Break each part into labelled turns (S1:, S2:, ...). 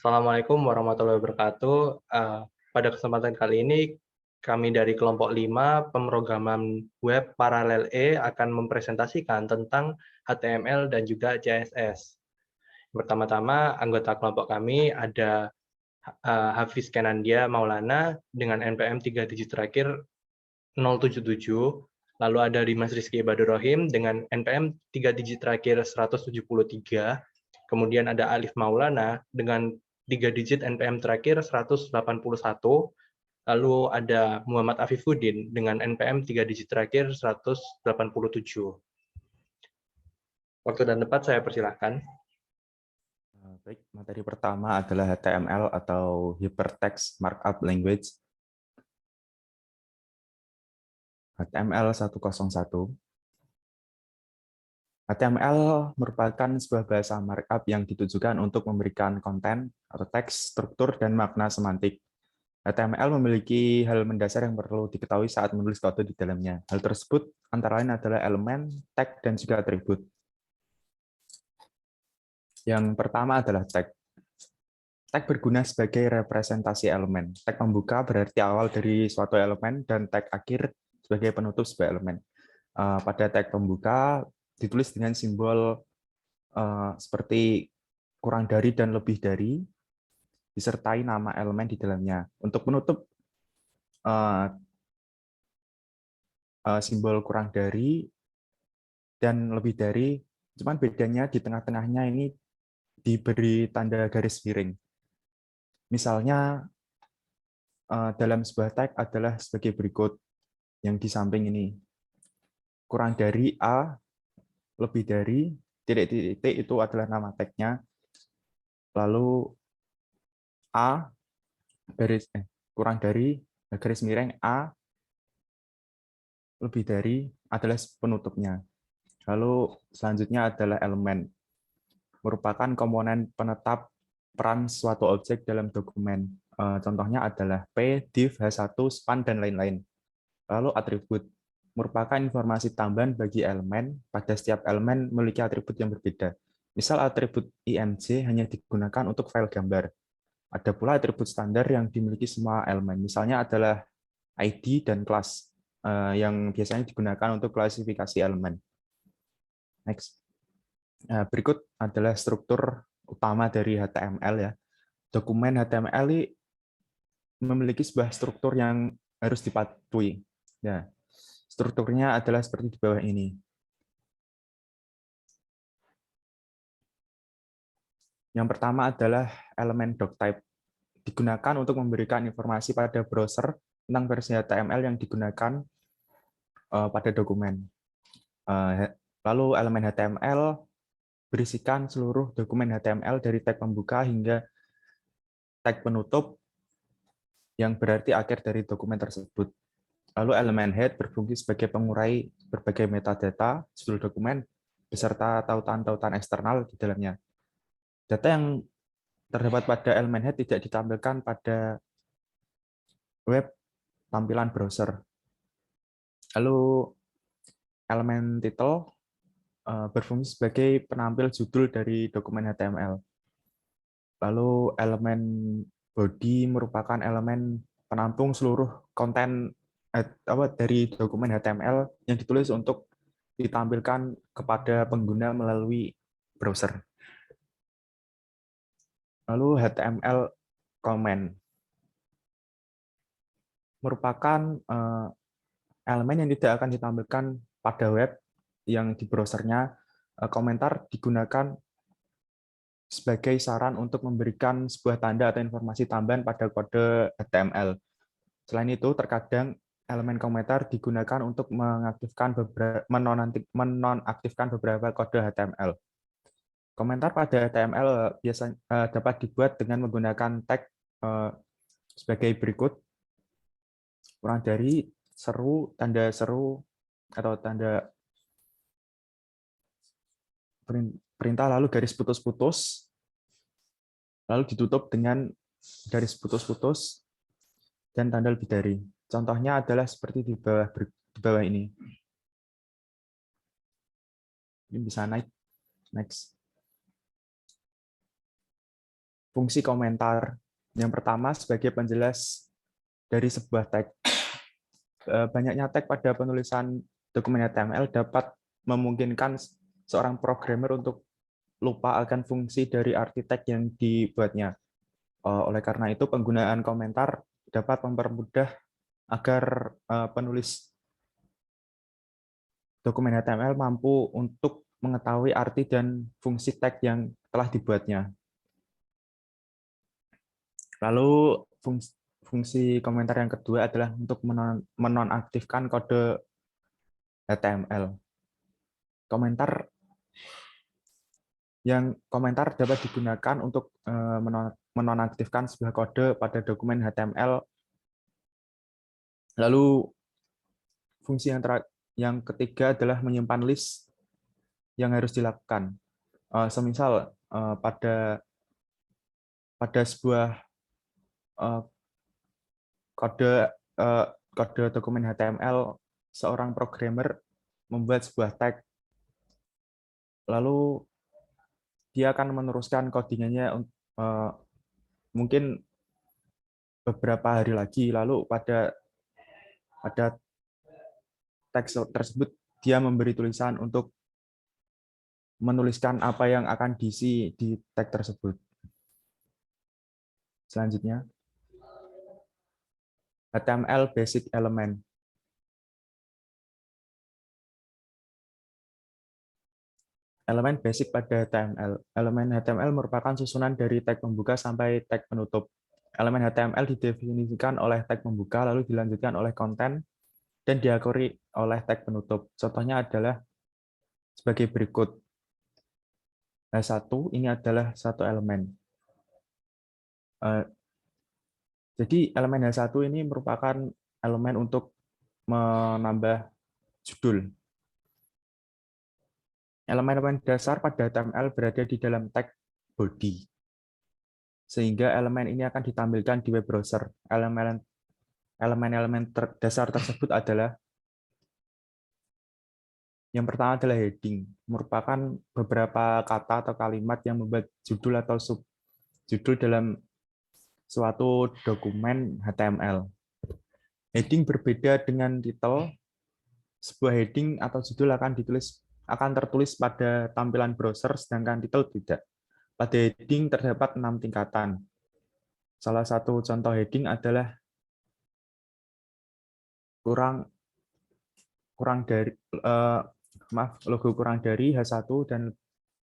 S1: Assalamualaikum warahmatullahi wabarakatuh. Pada kesempatan kali ini, kami dari kelompok 5 pemrograman web paralel E akan mempresentasikan tentang HTML dan juga CSS. Pertama-tama, anggota kelompok kami ada Hafiz Kenandia Maulana dengan NPM 3 digit terakhir 077, lalu ada Dimas Rizky Badurrohim dengan NPM 3 digit terakhir 173, kemudian ada Alif Maulana dengan 3 digit NPM terakhir 181, lalu ada Muhammad Afifuddin dengan NPM 3 digit terakhir 187. Waktu dan tempat saya persilahkan.
S2: Baik, materi pertama adalah HTML atau Hypertext Markup Language. HTML 101. HTML merupakan sebuah bahasa markup yang ditujukan untuk memberikan konten atau teks, struktur, dan makna semantik. HTML memiliki hal mendasar yang perlu diketahui saat menulis kode di dalamnya. Hal tersebut antara lain adalah elemen, tag, dan juga atribut. Yang pertama adalah tag. Tag berguna sebagai representasi elemen. Tag pembuka berarti awal dari suatu elemen, dan tag akhir sebagai penutup sebuah elemen. Pada tag pembuka ditulis dengan simbol seperti kurang dari dan lebih dari, disertai nama elemen di dalamnya. Untuk penutup, simbol kurang dari dan lebih dari, cuman bedanya di tengah-tengahnya ini diberi tanda garis miring. Misalnya, dalam sebuah tag adalah sebagai berikut yang di samping ini. Kurang dari A, lebih dari, titik-titik itu adalah nama tag-nya. Lalu A, kurang dari, garis miring A, lebih dari adalah penutupnya. Lalu selanjutnya adalah elemen. Merupakan komponen penetap peran suatu objek dalam dokumen. Contohnya adalah P, div, H1, span, dan lain-lain. Lalu atribut merupakan informasi tambahan bagi elemen. Pada setiap elemen memiliki atribut yang berbeda. Misal atribut img hanya digunakan untuk file gambar. Ada pula atribut standar yang dimiliki semua elemen. Misalnya adalah ID dan kelas yang biasanya digunakan untuk klasifikasi elemen. Next. Berikut adalah struktur utama dari HTML ya. Dokumen HTML ini memiliki sebuah struktur yang harus dipatuhi. Ya, strukturnya adalah seperti di bawah ini. Yang pertama adalah elemen doctype. Digunakan untuk memberikan informasi pada browser tentang versi HTML yang digunakan pada dokumen. Lalu elemen HTML berisikan seluruh dokumen HTML dari tag pembuka hingga tag penutup yang berarti akhir dari dokumen tersebut. Lalu elemen head berfungsi sebagai pengurai berbagai metadata judul dokumen beserta tautan-tautan eksternal di dalamnya. Data yang terdapat pada elemen head tidak ditampilkan pada web tampilan browser. Lalu elemen title berfungsi sebagai penampil judul dari dokumen HTML. Lalu elemen body merupakan elemen penampung seluruh konten dari dokumen HTML yang ditulis untuk ditampilkan kepada pengguna melalui browser. Lalu HTML comment merupakan elemen yang tidak akan ditampilkan pada web yang di browsernya. Komentar digunakan sebagai saran untuk memberikan sebuah tanda atau informasi tambahan pada kode HTML. Selain itu, terkadang elemen komentar digunakan untuk menonaktifkan beberapa kode HTML. Komentar pada HTML biasanya dapat dibuat dengan menggunakan tag sebagai berikut: kurang dari, seru, tanda seru, atau tanda perintah, lalu garis putus-putus, lalu ditutup dengan garis putus-putus, dan tanda lebih dari. Contohnya adalah seperti di bawah ini. Ini bisa naik. Next. fungsi komentar. Yang pertama sebagai penjelas dari sebuah tag. Banyaknya tag pada penulisan dokumen HTML dapat memungkinkan seorang programmer untuk lupa akan fungsi dari arti tag yang dibuatnya. Oleh karena itu, penggunaan komentar dapat mempermudah agar penulis dokumen HTML mampu untuk mengetahui arti dan fungsi tag yang telah dibuatnya. Lalu fungsi komentar yang kedua adalah untuk menonaktifkan kode HTML. Komentar dapat digunakan untuk menonaktifkan sebuah kode pada dokumen HTML. Lalu fungsi yang ketiga adalah menyimpan list yang harus dilakukan. Semisal pada sebuah kode dokumen HTML, seorang programmer membuat sebuah tag, lalu dia akan meneruskan codingannya mungkin beberapa hari lagi, lalu pada teks tersebut dia memberi tulisan untuk menuliskan apa yang akan diisi di tag tersebut. Selanjutnya, HTML Basic Element. Elemen basic pada HTML. Elemen HTML merupakan susunan dari tag pembuka sampai tag penutup. Elemen HTML didefinisikan oleh tag pembuka, lalu dilanjutkan oleh konten, dan diakhiri oleh tag penutup. Contohnya adalah sebagai berikut. H1 ini adalah satu elemen. Jadi elemen H1 ini merupakan elemen untuk menambah judul. Elemen-elemen dasar pada HTML berada di dalam tag body. Sehingga elemen ini akan ditampilkan di web browser. Elemen-elemen dasar tersebut adalah yang pertama adalah heading, merupakan beberapa kata atau kalimat yang membuat judul atau subjudul dalam suatu dokumen HTML. Heading berbeda dengan title. Sebuah heading atau judul akan tertulis pada tampilan browser, sedangkan title tidak. Pada heading terdapat 6 tingkatan. Salah satu contoh heading adalah logo kurang dari H1 dan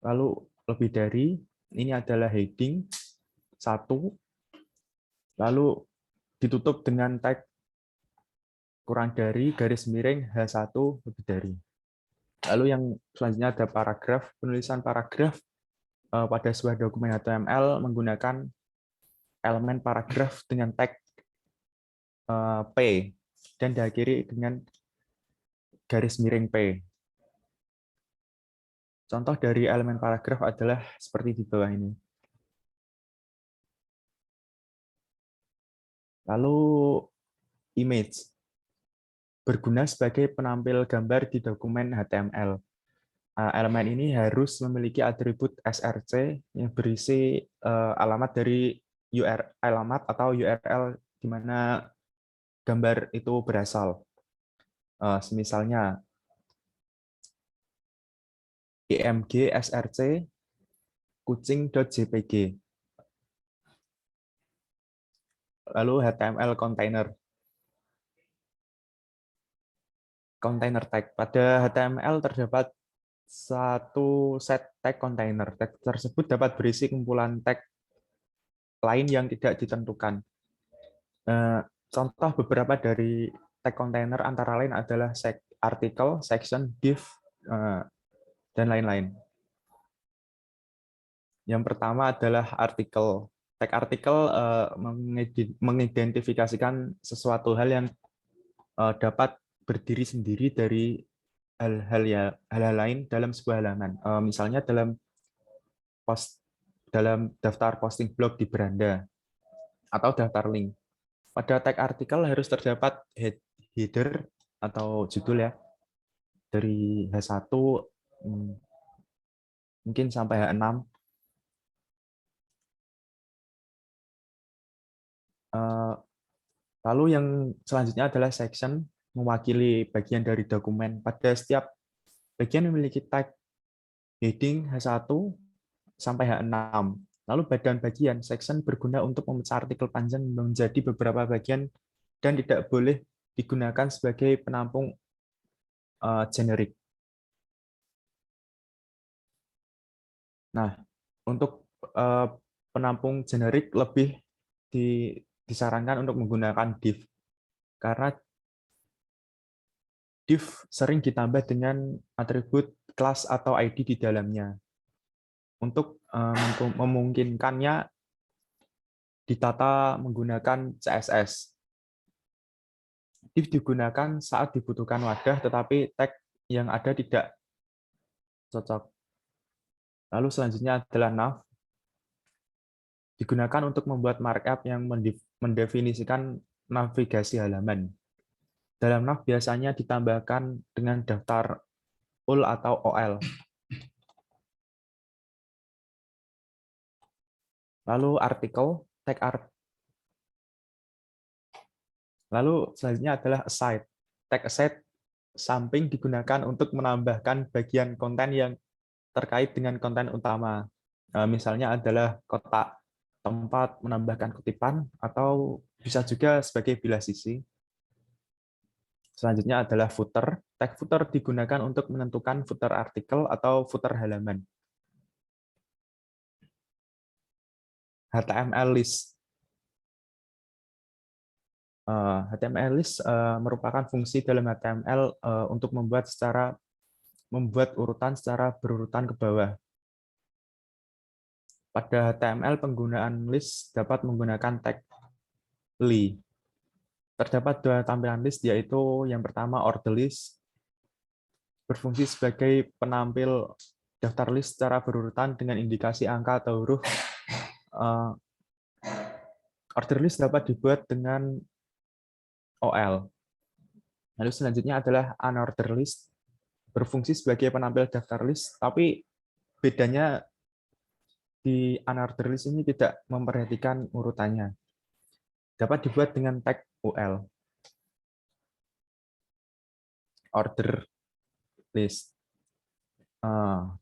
S2: lalu lebih dari, ini adalah heading 1, lalu ditutup dengan tag kurang dari garis miring H1 lebih dari. Lalu yang selanjutnya ada paragraf. Penulisan paragraf pada sebuah dokumen HTML menggunakan elemen paragraf dengan tag P dan diakhiri dengan garis miring P. Contoh dari elemen paragraf adalah seperti di bawah ini. Lalu image berguna sebagai penampil gambar di dokumen HTML. Elemen ini harus memiliki atribut src yang berisi alamat dari alamat atau URL di mana gambar itu berasal. Semisalnya img src kucing.jpg. Lalu HTML container tag. Pada HTML terdapat satu set tag container. Tag tersebut dapat berisi kumpulan tag lain yang tidak ditentukan. Contoh beberapa dari tag container antara lain adalah artikel, section, div, dan lain-lain. Yang pertama adalah artikel. Tag artikel mengidentifikasikan sesuatu hal yang dapat berdiri sendiri dari hal-hal lain dalam sebuah halaman. Misalnya dalam daftar posting blog di beranda atau daftar link. Pada tag artikel harus terdapat header atau judul ya, dari H1 mungkin sampai H6. Lalu yang selanjutnya adalah section, mewakili bagian dari dokumen. Pada setiap bagian memiliki tag heading H1 sampai H6. Lalu badan bagian, section berguna untuk memecah artikel panjang menjadi beberapa bagian dan tidak boleh digunakan sebagai penampung generik. Nah, untuk penampung generik lebih disarankan untuk menggunakan div, karena div sering ditambah dengan atribut kelas atau ID di dalamnya untuk memungkinkannya ditata menggunakan CSS. Div digunakan saat dibutuhkan wadah, tetapi tag yang ada tidak cocok. Lalu selanjutnya adalah nav, digunakan untuk membuat markup yang mendefinisikan navigasi halaman. Dalam nav biasanya ditambahkan dengan daftar ul atau OL. Lalu artikel, tag art. Lalu selanjutnya adalah aside. Tag aside samping digunakan untuk menambahkan bagian konten yang terkait dengan konten utama. Misalnya adalah kotak tempat menambahkan kutipan, atau bisa juga sebagai bilah sisi. Selanjutnya adalah footer. Tag footer digunakan untuk menentukan footer artikel atau footer halaman. HTML list. HTML list merupakan fungsi dalam HTML untuk membuat urutan secara berurutan ke bawah. Pada HTML, penggunaan list dapat menggunakan tag li. Terdapat dua tampilan list, yaitu yang pertama order list, berfungsi sebagai penampil daftar list secara berurutan dengan indikasi angka atau huruf. Order list dapat dibuat dengan OL. Lalu selanjutnya adalah unordered list, berfungsi sebagai penampil daftar list, tapi bedanya di unordered list ini tidak memperhatikan urutannya. Dapat dibuat dengan tag UL. Order list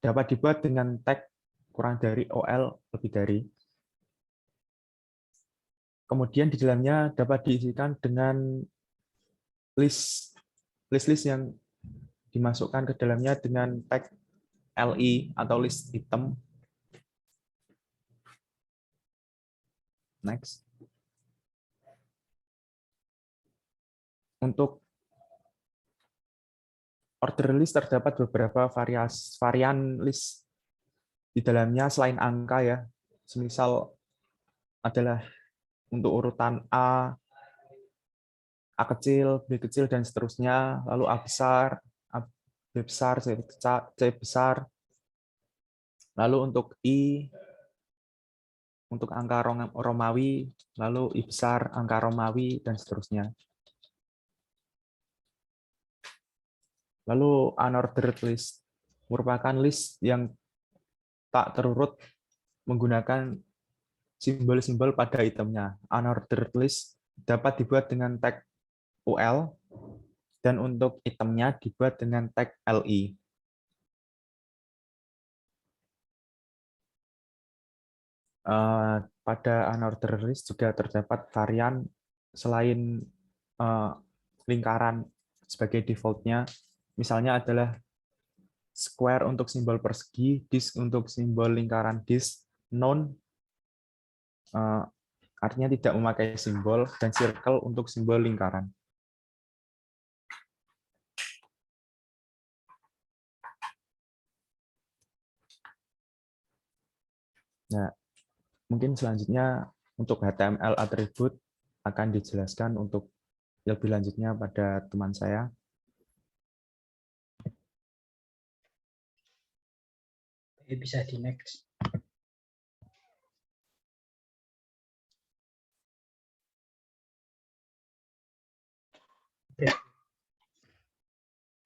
S2: dapat dibuat dengan tag kurang dari OL lebih dari. Kemudian di dalamnya dapat diisikan dengan list yang dimasukkan ke dalamnya dengan tag LI atau list item. Next. Untuk order list terdapat beberapa varian list di dalamnya selain angka ya. Semisal adalah untuk urutan A kecil, B kecil, dan seterusnya, lalu A besar, B besar, C besar, lalu untuk I, untuk angka Romawi, lalu I besar, angka Romawi, dan seterusnya. Lalu unordered list merupakan list yang tak terurut menggunakan simbol-simbol pada itemnya. Unordered list dapat dibuat dengan tag UL, dan untuk itemnya dibuat dengan tag LI. Pada unordered list juga terdapat varian selain lingkaran sebagai defaultnya, misalnya adalah square untuk simbol persegi, disk untuk simbol lingkaran disk, none artinya tidak memakai simbol, dan circle untuk simbol lingkaran. Nah, mungkin selanjutnya untuk HTML atribut akan dijelaskan untuk lebih lanjutnya pada teman saya.
S3: Bisa di next.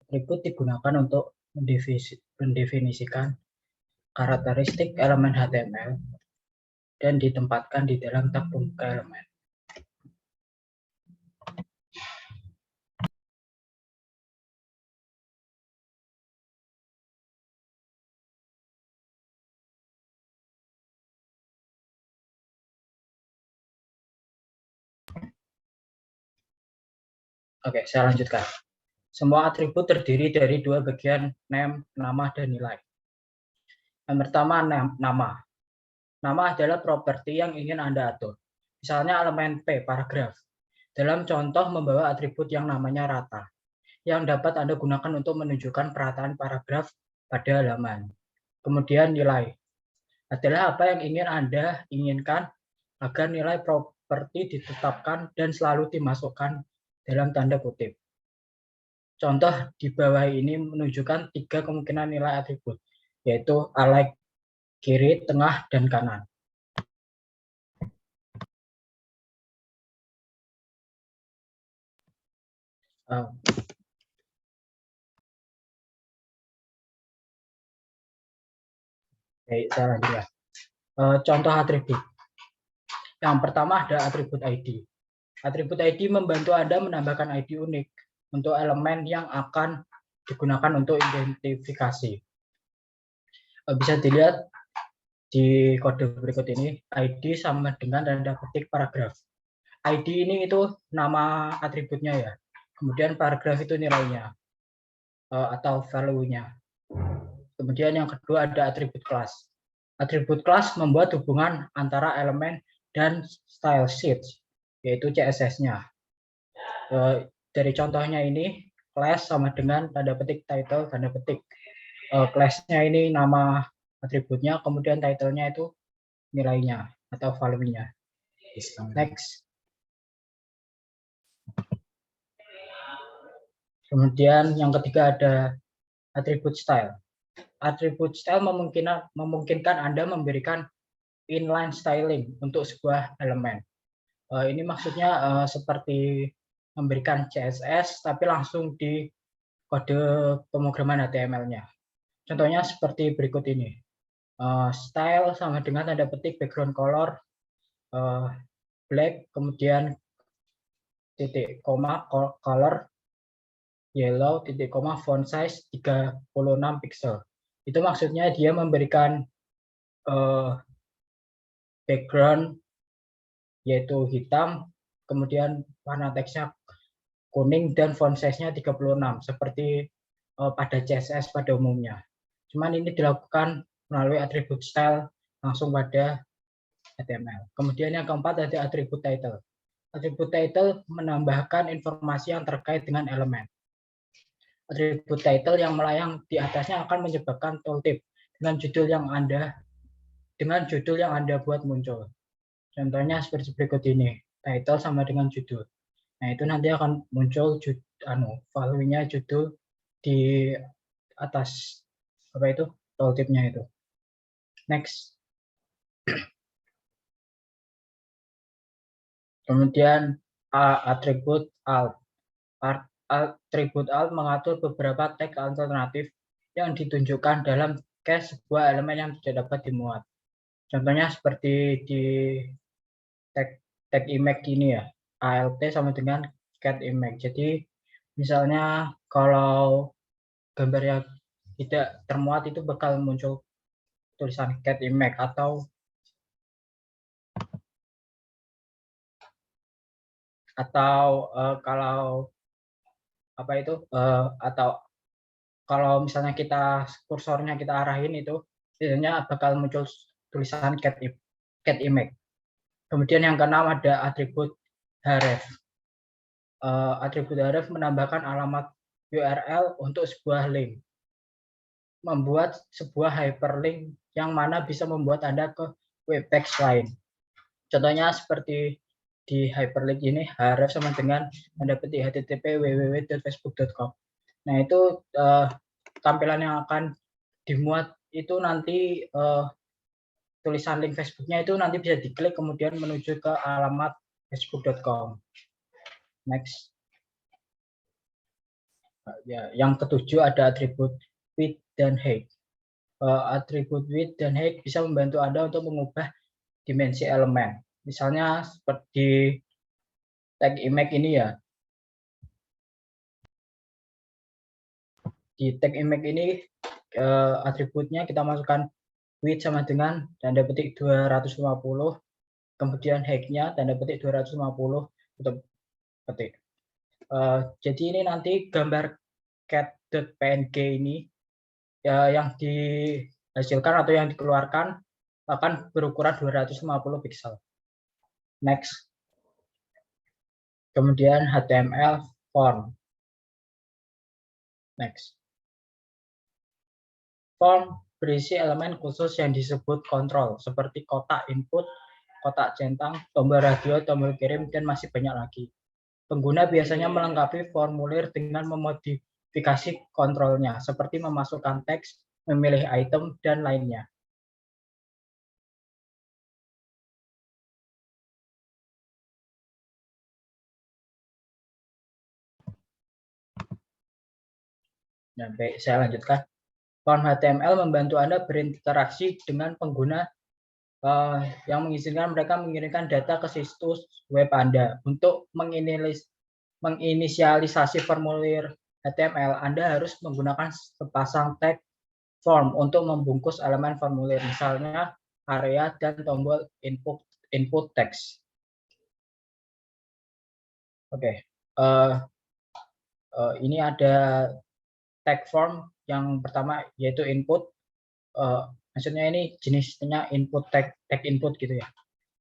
S3: Atribut digunakan untuk mendefinisikan karakteristik elemen HTML dan ditempatkan di dalam tab pembuka elemen. Oke, saya lanjutkan. Semua atribut terdiri dari dua bagian, name, nama, dan nilai. Yang pertama, nama. Nama adalah properti yang ingin Anda atur. Misalnya elemen P, paragraf. Dalam contoh membawa atribut yang namanya rata, yang dapat Anda gunakan untuk menunjukkan perataan paragraf pada halaman. Kemudian nilai adalah apa yang ingin Anda inginkan agar nilai properti ditetapkan dan selalu dimasukkan dalam tanda kutip. Contoh di bawah ini menunjukkan 3 kemungkinan nilai atribut, yaitu alike, kiri, tengah, dan kanan. Baik, saya lanjut ya. Contoh atribut. Yang pertama ada atribut ID. Atribut ID membantu Anda menambahkan ID unik untuk elemen yang akan digunakan untuk identifikasi. Bisa dilihat di kode berikut ini, ID sama dengan tanda petik paragraf. ID ini itu nama atributnya ya. Kemudian paragraf itu nilainya atau value-nya. Kemudian yang kedua ada atribut kelas. Atribut kelas membuat hubungan antara elemen dan style sheet, yaitu CSS-nya. Dari contohnya ini, class sama dengan tanda petik title, tanda petik. Class-nya ini nama atributnya, kemudian title-nya itu nilainya atau value-nya. Next. Kemudian yang ketiga ada atribut style. Atribut style memungkinkan Anda memberikan inline styling untuk sebuah elemen. Ini maksudnya seperti memberikan CSS tapi langsung di kode pemrograman HTML-nya. Contohnya seperti berikut ini. Style sama dengan tanda petik background color black, kemudian titik koma color yellow, titik koma font size 36 pixel. Itu maksudnya dia memberikan background yaitu hitam, kemudian warna teksnya kuning dan font size-nya 36 seperti pada CSS pada umumnya. Cuman ini dilakukan melalui atribut style langsung pada HTML. Kemudian yang keempat ada atribut title. Atribut title menambahkan informasi yang terkait dengan elemen. Atribut title yang melayang di atasnya akan menyebabkan tooltip dengan judul yang Anda buat muncul. Contohnya seperti berikut ini, title sama dengan judul. Nah, itu nanti akan muncul value-nya judul di atas tooltip-nya itu. Next. Kemudian atribut alt. Atribut alt mengatur beberapa tag alternatif yang ditunjukkan dalam cache sebuah elemen yang tidak dapat dimuat. Contohnya seperti di tag image ini ya, alt sama dengan cat image. Jadi misalnya kalau gambarnya tidak termuat itu bakal muncul tulisan cat image atau kalau misalnya kursornya kita arahin itu biasanya bakal muncul tulisan cat image. Kemudian yang keenam ada atribut href. Atribut href menambahkan alamat URL untuk sebuah link. Membuat sebuah hyperlink yang mana bisa membuat Anda ke web page lain. Contohnya seperti di hyperlink ini, href sama dengan tanda petik http www.facebook.com. Nah, itu tampilan yang akan dimuat itu nanti tulisan link Facebooknya itu nanti bisa diklik kemudian menuju ke alamat facebook.com. Next. Ya, yang ketujuh ada atribut width dan height. Atribut width dan height bisa membantu Anda untuk mengubah dimensi elemen. Misalnya seperti tag image ini ya. Di tag image ini atributnya kita masukkan width sama dengan tanda petik 250, kemudian height-nya tanda petik 250 tutup petik. Jadi ini nanti gambar cat.png ini yang dihasilkan atau yang dikeluarkan akan berukuran 250 pixel. Next. Kemudian HTML form. Next. Form berisi elemen khusus yang disebut kontrol, seperti kotak input, kotak centang, tombol radio, tombol kirim, dan masih banyak lagi. Pengguna biasanya melengkapi formulir dengan memodifikasi kontrolnya, seperti memasukkan teks, memilih item, dan lainnya. Nah, baik, saya lanjutkan. Form HTML membantu Anda berinteraksi dengan pengguna yang mengizinkan mereka mengirimkan data ke situs web Anda. Untuk menginisialisasi formulir HTML, Anda harus menggunakan sepasang tag form untuk membungkus elemen formulir, misalnya area dan tombol input text. Oke, ini ada tag form yang pertama yaitu input. Maksudnya ini jenisnya input tag input gitu ya.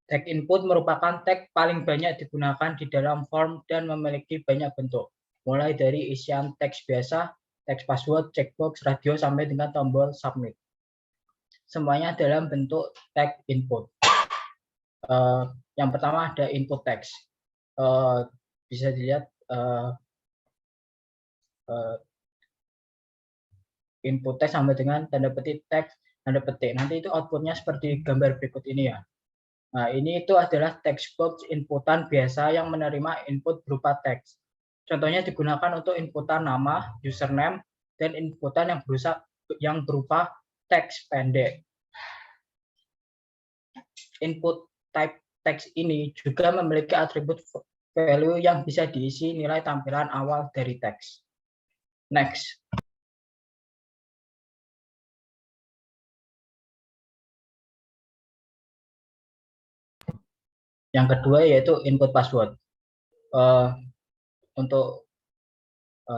S3: Tag input merupakan tag paling banyak digunakan di dalam form dan memiliki banyak bentuk, mulai dari isian teks biasa, teks password, checkbox, radio, sampai dengan tombol submit. Semuanya dalam bentuk tag input. Yang pertama ada input text. Bisa dilihat input text sampai dengan tanda petik teks, tanda petik. Nanti itu outputnya seperti gambar berikut ini ya. Nah, ini itu adalah text box inputan biasa yang menerima input berupa teks. Contohnya digunakan untuk inputan nama, username, dan inputan yang berupa teks pendek. Input type teks ini juga memiliki atribut value yang bisa diisi nilai tampilan awal dari teks. Next. Yang kedua yaitu input password. Untuk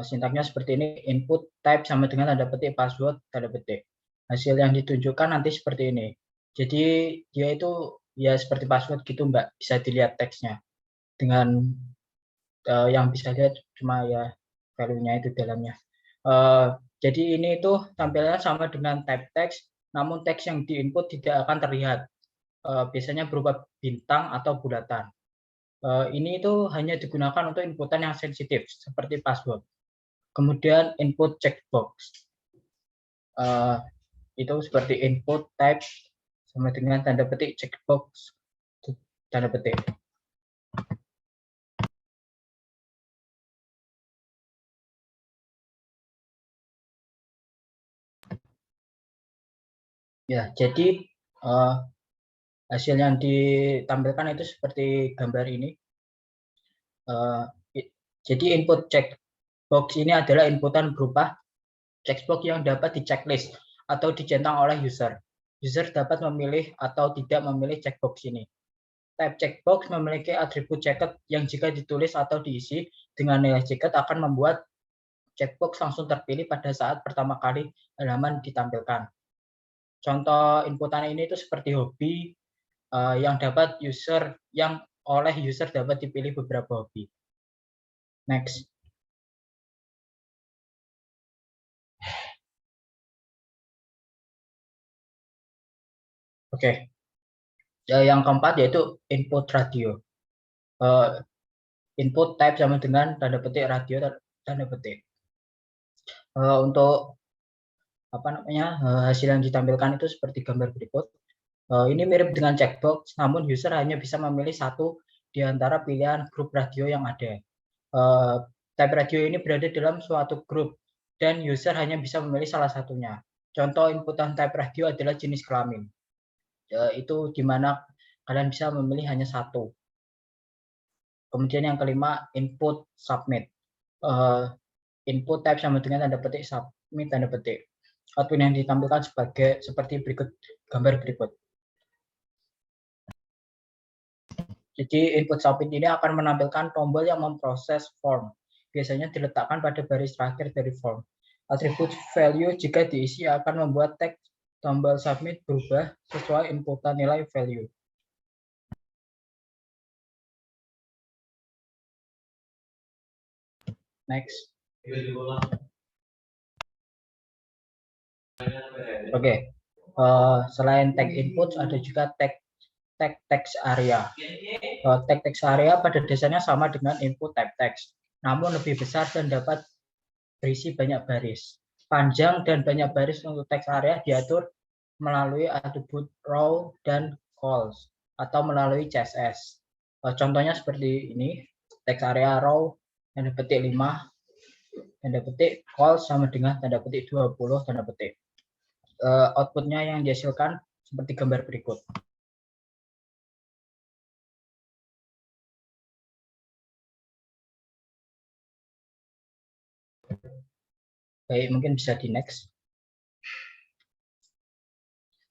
S3: sintaknya seperti ini, input type sama dengan tanda petik, password tanda petik. Hasil yang ditunjukkan nanti seperti ini. Jadi dia itu ya seperti password gitu Mbak, bisa dilihat teksnya. Dengan yang bisa lihat cuma ya value-nya itu dalamnya. Jadi ini itu tampilannya sama dengan type text, namun teks yang diinput tidak akan terlihat. Biasanya berupa bintang atau bulatan. Ini itu hanya digunakan untuk inputan yang sensitif seperti password. Kemudian input checkbox. Itu seperti input type sama dengan tanda petik checkbox tanda petik. Ya, jadi hasil yang ditampilkan itu seperti gambar ini. Jadi input checkbox ini adalah inputan berupa checkbox yang dapat dicecklist atau dicentang oleh user. User dapat memilih atau tidak memilih checkbox ini. Type checkbox memiliki atribut checked yang jika ditulis atau diisi dengan nilai checked akan membuat checkbox langsung terpilih pada saat pertama kali halaman ditampilkan. Contoh inputan ini itu seperti hobi yang oleh user dapat dipilih beberapa hobi. Next. Oke. Yang keempat yaitu input radio. Input type sama dengan tanda petik radio tanda petik. Untuk hasil yang ditampilkan itu seperti gambar berikut. Ini mirip dengan checkbox, namun user hanya bisa memilih satu di antara pilihan grup radio yang ada. Type radio ini berada dalam suatu grup dan user hanya bisa memilih salah satunya. Contoh inputan type radio adalah jenis kelamin. Itu di mana kalian bisa memilih hanya satu. Kemudian yang kelima, input submit. Input type sama dengan tanda petik, submit tanda petik. Output yang ditampilkan seperti berikut gambar berikut. Jadi input submit ini akan menampilkan tombol yang memproses form. biasanya diletakkan pada baris terakhir dari form. Atribut value jika diisi akan membuat teks tombol submit berubah sesuai inputan nilai value. Next. Oke. Selain tag input ada juga tag text area. Tag text area pada dasarnya sama dengan input type text, namun lebih besar dan dapat berisi banyak baris. Panjang dan banyak baris untuk text area diatur melalui atribut row dan calls atau melalui CSS. Contohnya seperti ini, text area row tanda petik 5 tanda petik calls sama dengan tanda petik 20 tanda petik. Outputnya yang dihasilkan seperti gambar berikut. Baik, mungkin bisa di next.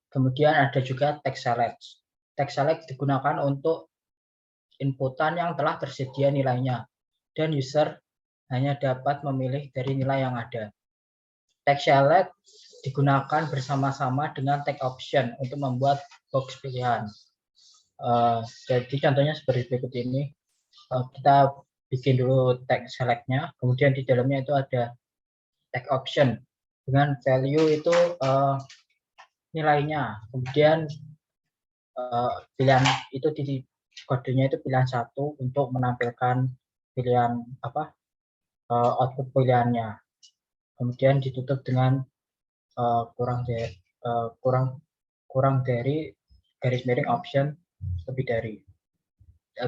S3: Kemudian ada juga text select. Text select digunakan untuk inputan yang telah tersedia nilainya, dan user hanya dapat memilih dari nilai yang ada. Text select digunakan bersama-sama dengan text option untuk membuat box pilihan. Jadi contohnya seperti berikut ini. Kita bikin dulu text select-nya, kemudian di dalamnya itu ada text option dengan value itu nilainya, kemudian pilihan itu di kodenya itu pilihan 1 untuk menampilkan pilihan output pilihannya, kemudian ditutup dengan kurang dari garis miring option lebih dari.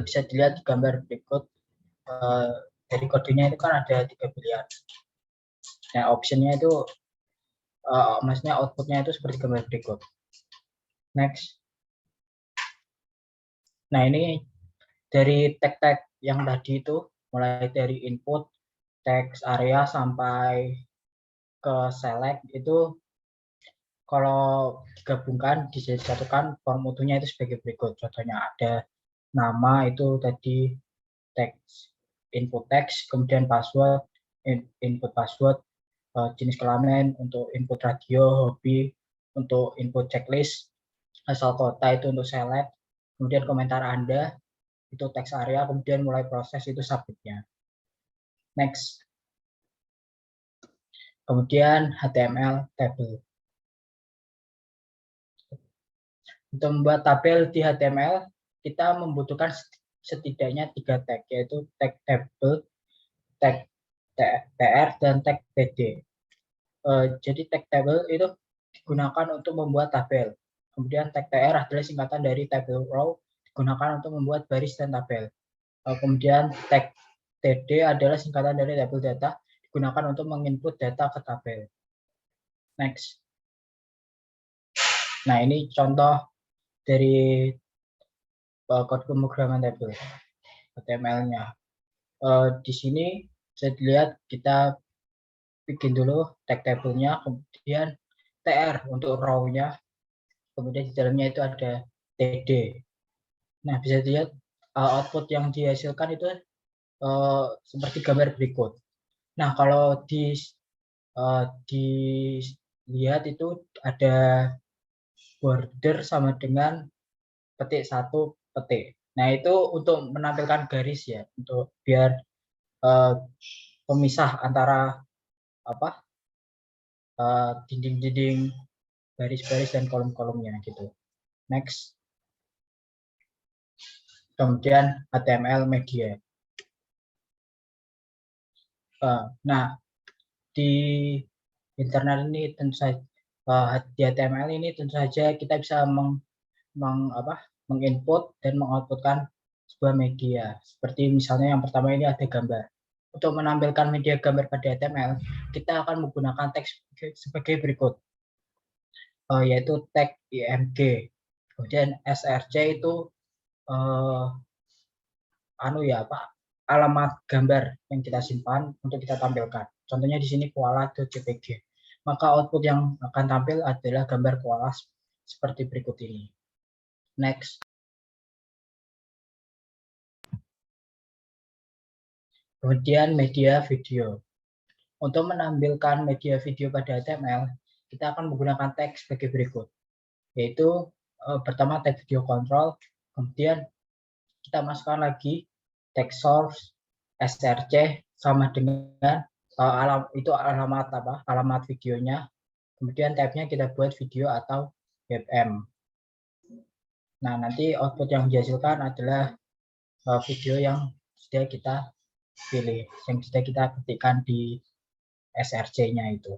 S3: Bisa dilihat di gambar berikut, dari kodenya itu kan ada 3 pilihan. Nah, optionnya itu maksudnya outputnya itu seperti gambar berikut. Next. Nah, ini dari tag-tag yang tadi itu, mulai dari input, text area sampai ke select, itu kalau digabungkan, disatukan form utuhnya itu sebagai berikut. Contohnya ada nama itu tadi text, input text, kemudian password, input password, jenis kelamin untuk input radio, hobi untuk input checklist, asal kota itu untuk select, kemudian komentar Anda itu text area, kemudian mulai proses itu submitnya. Next. Kemudian HTML table. Untuk membuat tabel di HTML, kita membutuhkan setidaknya 3 tag, yaitu tag table, tag tr, dan tag td. Jadi tag table itu digunakan untuk membuat tabel. Kemudian tag tr adalah singkatan dari table row, digunakan untuk membuat baris dan tabel. Kemudian tag td adalah singkatan dari table data, digunakan untuk menginput data ke tabel. Next. Nah, ini contoh dari kode pemrograman tabel HTML-nya. Di sini bisa dilihat kita bikin dulu tag tabelnya, kemudian tr untuk row-nya, kemudian di dalamnya itu ada td. Nah, bisa dilihat output yang dihasilkan itu seperti gambar berikut. Nah, kalau dilihat itu ada border sama dengan petik 1 petik. Nah, itu untuk menampilkan garis ya, untuk biar pemisah antara dinding-dinding, baris-baris, dan kolom-kolomnya gitu. Next. Kemudian HTML media. Nah, di internal ini tentu saja, di HTML ini tentu saja kita bisa menginput dan mengoutputkan sebuah media. Seperti misalnya yang pertama ini ada gambar. Untuk menampilkan media gambar pada HTML, kita akan menggunakan teks sebagai berikut, yaitu tag img. Kemudian src itu alamat gambar yang kita simpan untuk kita tampilkan. Contohnya di sini koala.jpg. Maka output yang akan tampil adalah gambar koala seperti berikut ini. Next. Kemudian media video. Untuk menampilkan media video pada HTML, kita akan menggunakan tag sebagai berikut, yaitu pertama tag video control, kemudian kita masukkan lagi tag source, src sama dengan alamat videonya, kemudian tabnya kita buat video atau webm. Nah, nanti output yang dihasilkan adalah video yang sudah kita pilih, yang sudah kita ketikkan di src-nya itu.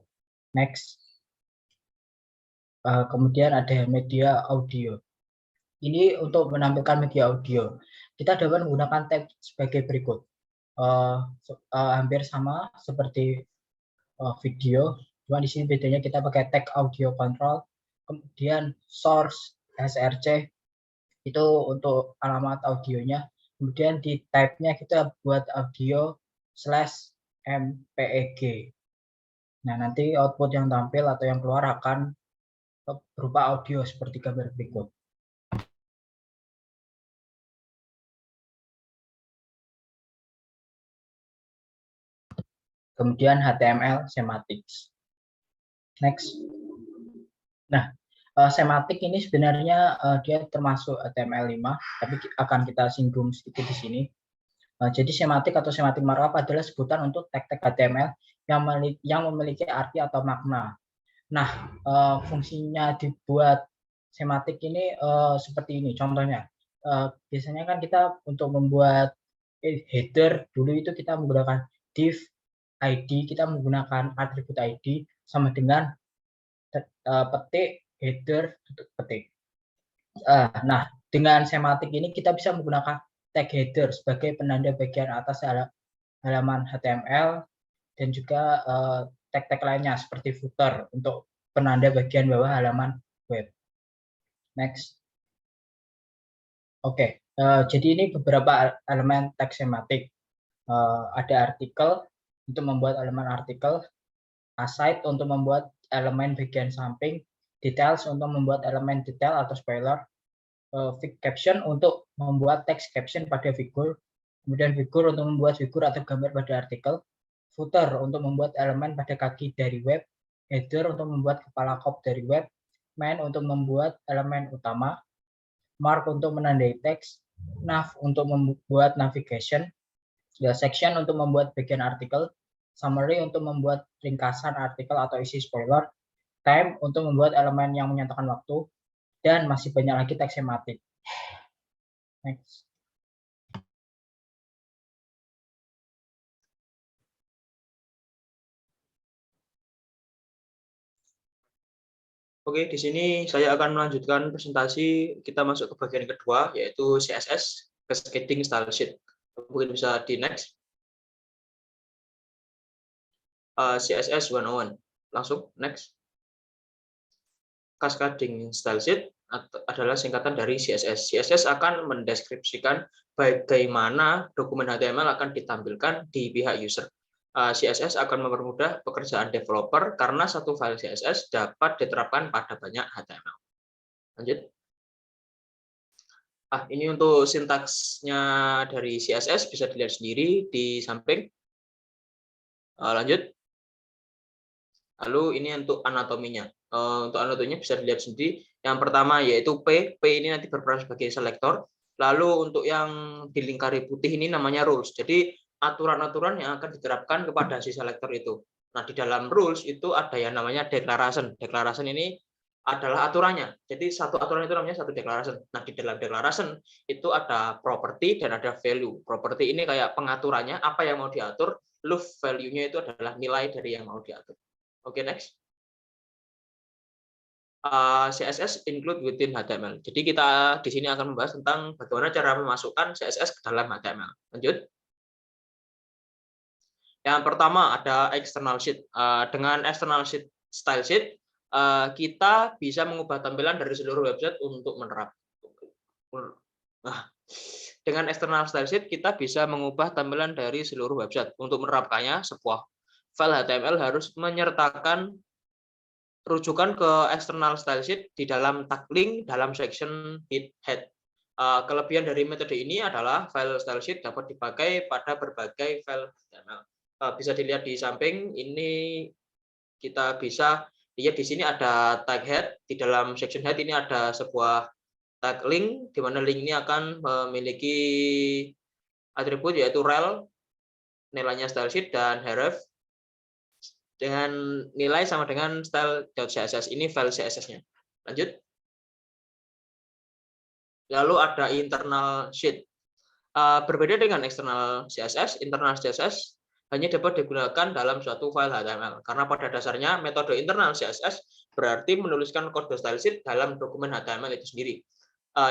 S3: Next. Kemudian ada media audio. Ini untuk menampilkan media audio. Kita dapat menggunakan tag sebagai berikut. Hampir sama seperti video, cuma di sini bedanya kita pakai tag audio control. Kemudian source src itu untuk alamat audionya. Kemudian di type-nya kita buat audio /mpeg. Nah, nanti output yang tampil atau yang keluar akan berupa audio seperti gambar berikut. Kemudian HTML semantics. Next. Nah, semantik ini sebenarnya dia termasuk HTML5, tapi akan kita singgung sedikit di sini. Jadi semantik atau semantik markup adalah sebutan untuk tag-tag HTML yang memiliki arti atau makna. Nah, fungsinya dibuat semantik ini seperti ini. Contohnya, biasanya kan kita untuk membuat header dulu itu kita menggunakan div ID, kita menggunakan atribut ID sama dengan petik header petik. Nah, dengan semantik ini kita bisa menggunakan tag header sebagai penanda bagian atas halaman HTML dan juga tag-tag lainnya seperti footer untuk penanda bagian bawah halaman web. Next. Oke, jadi ini beberapa elemen tag semantik. Ada artikel untuk membuat elemen artikel, aside untuk membuat elemen bagian samping, details untuk membuat elemen detail atau spoiler, caption untuk membuat teks caption pada figur, kemudian figur untuk membuat figur atau gambar pada artikel, footer untuk membuat elemen pada kaki dari web, header untuk membuat kepala kop dari web, main untuk membuat elemen utama, mark untuk menandai teks, nav untuk membuat navigation, section untuk membuat bagian artikel, summary untuk membuat ringkasan artikel atau isi spoiler, time untuk membuat elemen yang menyatakan waktu, dan masih banyak lagi teks semantik. Next.
S4: Oke, di sini saya akan melanjutkan presentasi. Kita masuk ke bagian kedua, yaitu CSS, Cascading Style Sheet. Mungkin bisa di next. CSS 101. Langsung, next. Cascading Style Sheet adalah singkatan dari CSS. CSS akan mendeskripsikan bagaimana dokumen HTML akan ditampilkan di pihak user. CSS akan mempermudah pekerjaan developer karena satu file CSS dapat diterapkan pada banyak HTML. Lanjut. Ini untuk sintaksnya dari CSS bisa dilihat sendiri di samping. Lanjut. Lalu ini untuk anatominya. Untuk anatominya bisa dilihat sendiri. Yang pertama yaitu P. P ini nanti berperan sebagai selektor. Lalu untuk yang dilingkari putih ini namanya rules. Jadi aturan-aturan yang akan diterapkan kepada si selektor itu. Nah, di dalam rules itu ada yang namanya declaration. Declaration ini adalah aturannya. Jadi satu aturan itu namanya satu declaration. Nah, di dalam declaration itu ada property dan ada value. Property ini kayak pengaturannya, apa yang mau diatur. Lalu value-nya itu adalah nilai dari yang mau diatur. Oke, next. CSS include within HTML. Jadi kita di sini akan membahas tentang bagaimana cara memasukkan CSS ke dalam HTML. Lanjut. Yang pertama ada external sheet. Dengan external sheet style sheet, kita bisa mengubah tampilan dari seluruh website untuk menerapkan. Dengan external style sheet, kita bisa mengubah tampilan dari seluruh website. Untuk menerapkannya, sebuah file HTML harus menyertakan rujukan ke external style sheet di dalam tag link dalam section head. Kelebihan dari metode ini adalah file style sheet dapat dipakai pada berbagai file HTML. Bisa dilihat di samping ini, kita bisa lihat di sini ada tag head. Di dalam section head ini ada sebuah tag link, di mana link ini akan memiliki atribut yaitu rel, nilainya style sheet, dan href dengan nilai sama dengan style.css. Ini file CSS-nya. Lanjut. Lalu ada internal sheet. Berbeda dengan external CSS, internal CSS hanya dapat digunakan dalam suatu file HTML. Karena pada dasarnya metode internal CSS berarti menuliskan kode style sheet dalam dokumen HTML itu sendiri.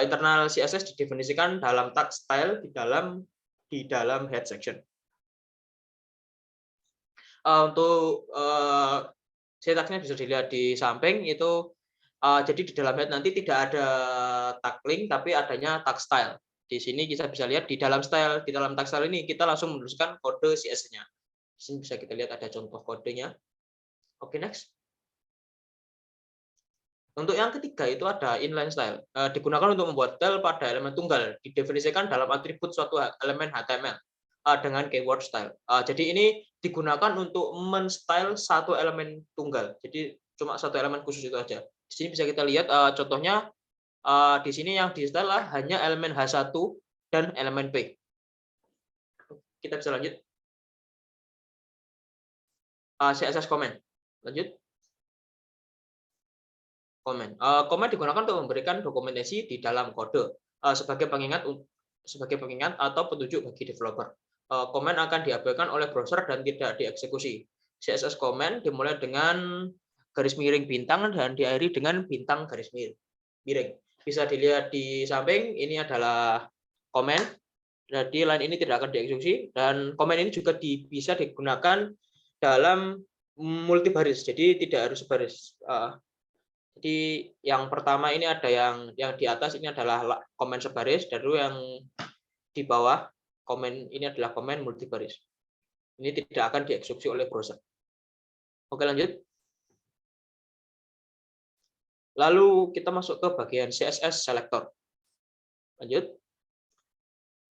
S4: Internal CSS didefinisikan dalam tag style di dalam head section. Untuk syntaxnya bisa dilihat di samping itu. Jadi di dalam head nanti tidak ada tag link, tapi adanya tag style. Di sini kita bisa lihat di dalam tag style ini kita langsung menuliskan kode CSS-nya. Di sini bisa kita lihat ada contoh kodenya. Oke, next. Untuk yang ketiga itu ada inline style. Digunakan untuk membuat style pada elemen tunggal. Didefinisikan dalam atribut suatu elemen HTML dengan keyword style. Jadi ini digunakan untuk men-style satu elemen tunggal. Jadi cuma satu elemen khusus itu aja. Di sini bisa kita lihat contohnya, di sini yang di-style hanya elemen H1 dan elemen P. Kita bisa lanjut. CSS comment. Lanjut. Comment. Comment digunakan untuk memberikan dokumentasi di dalam kode sebagai pengingat atau petunjuk bagi developer. Comment akan diabaikan oleh browser dan tidak dieksekusi. CSS comment dimulai dengan garis miring bintang dan diakhiri dengan bintang garis miring. Bisa dilihat di samping, ini adalah comment. Jadi line ini tidak akan dieksekusi, dan comment ini juga bisa digunakan dalam multibaris, jadi tidak harus baris. Jadi yang pertama ini ada yang di atas ini adalah comment sebaris, dan yang di bawah comment ini adalah comment multibaris. Ini tidak akan dieksekusi oleh browser. Oke, lanjut. Lalu kita masuk ke bagian CSS selector. Lanjut.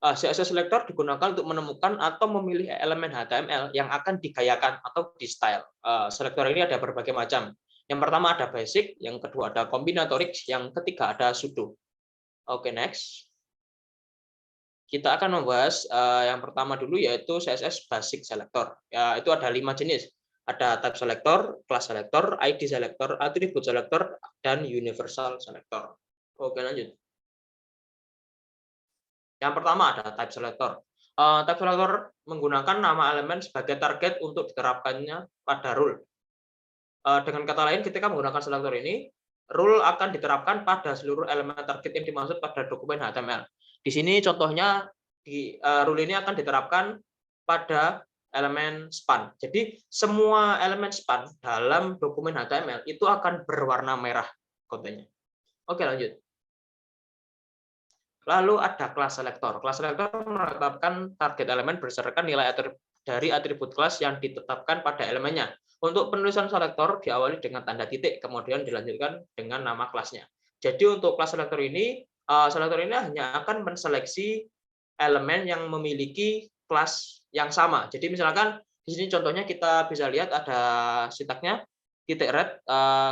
S4: CSS selector digunakan untuk menemukan atau memilih elemen HTML yang akan digayakan atau di-style. Selector ini ada berbagai macam. Yang pertama ada basic, yang kedua ada combinatorics, yang ketiga ada pseudo. Oke, next. Kita akan membahas yang pertama dulu, yaitu CSS basic selector. Itu ada 5 jenis. Ada type selector, class selector, ID selector, attribute selector, dan universal selector. Oke, lanjut. Yang pertama ada type selector. Type selector menggunakan nama elemen sebagai target untuk diterapkannya pada rule. Dengan kata lain, ketika menggunakan selector ini, rule akan diterapkan pada seluruh elemen target yang dimaksud pada dokumen HTML. Di sini contohnya, rule ini akan diterapkan pada elemen span. Jadi semua elemen span dalam dokumen HTML itu akan berwarna merah kontennya. Oke, lanjut. Lalu ada class selector. Class selector menetapkan target elemen berdasarkan nilai dari atribut kelas yang ditetapkan pada elemennya. Untuk penulisan selector diawali dengan tanda titik, kemudian dilanjutkan dengan nama kelasnya. Jadi untuk class selector ini hanya akan menseleksi elemen yang memiliki kelas yang sama. Jadi misalkan di sini contohnya kita bisa lihat ada sintaksnya titik red,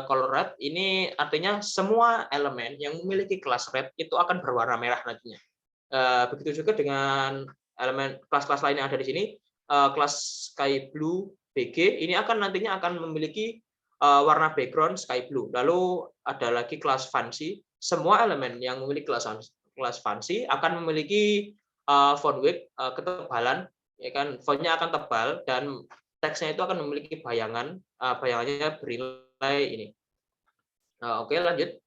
S4: color red. Ini artinya semua elemen yang memiliki kelas red itu akan berwarna merah nantinya. Begitu juga dengan elemen kelas-kelas lain yang ada di sini. Kelas sky blue BG ini nantinya akan memiliki warna background sky blue. Lalu ada lagi kelas fancy. Semua elemen yang memiliki kelas fancy akan memiliki font width, ketebalan, ya kan, fontnya akan tebal, dan teksnya itu akan memiliki bayangannya bernilai ini. Oke, lanjut.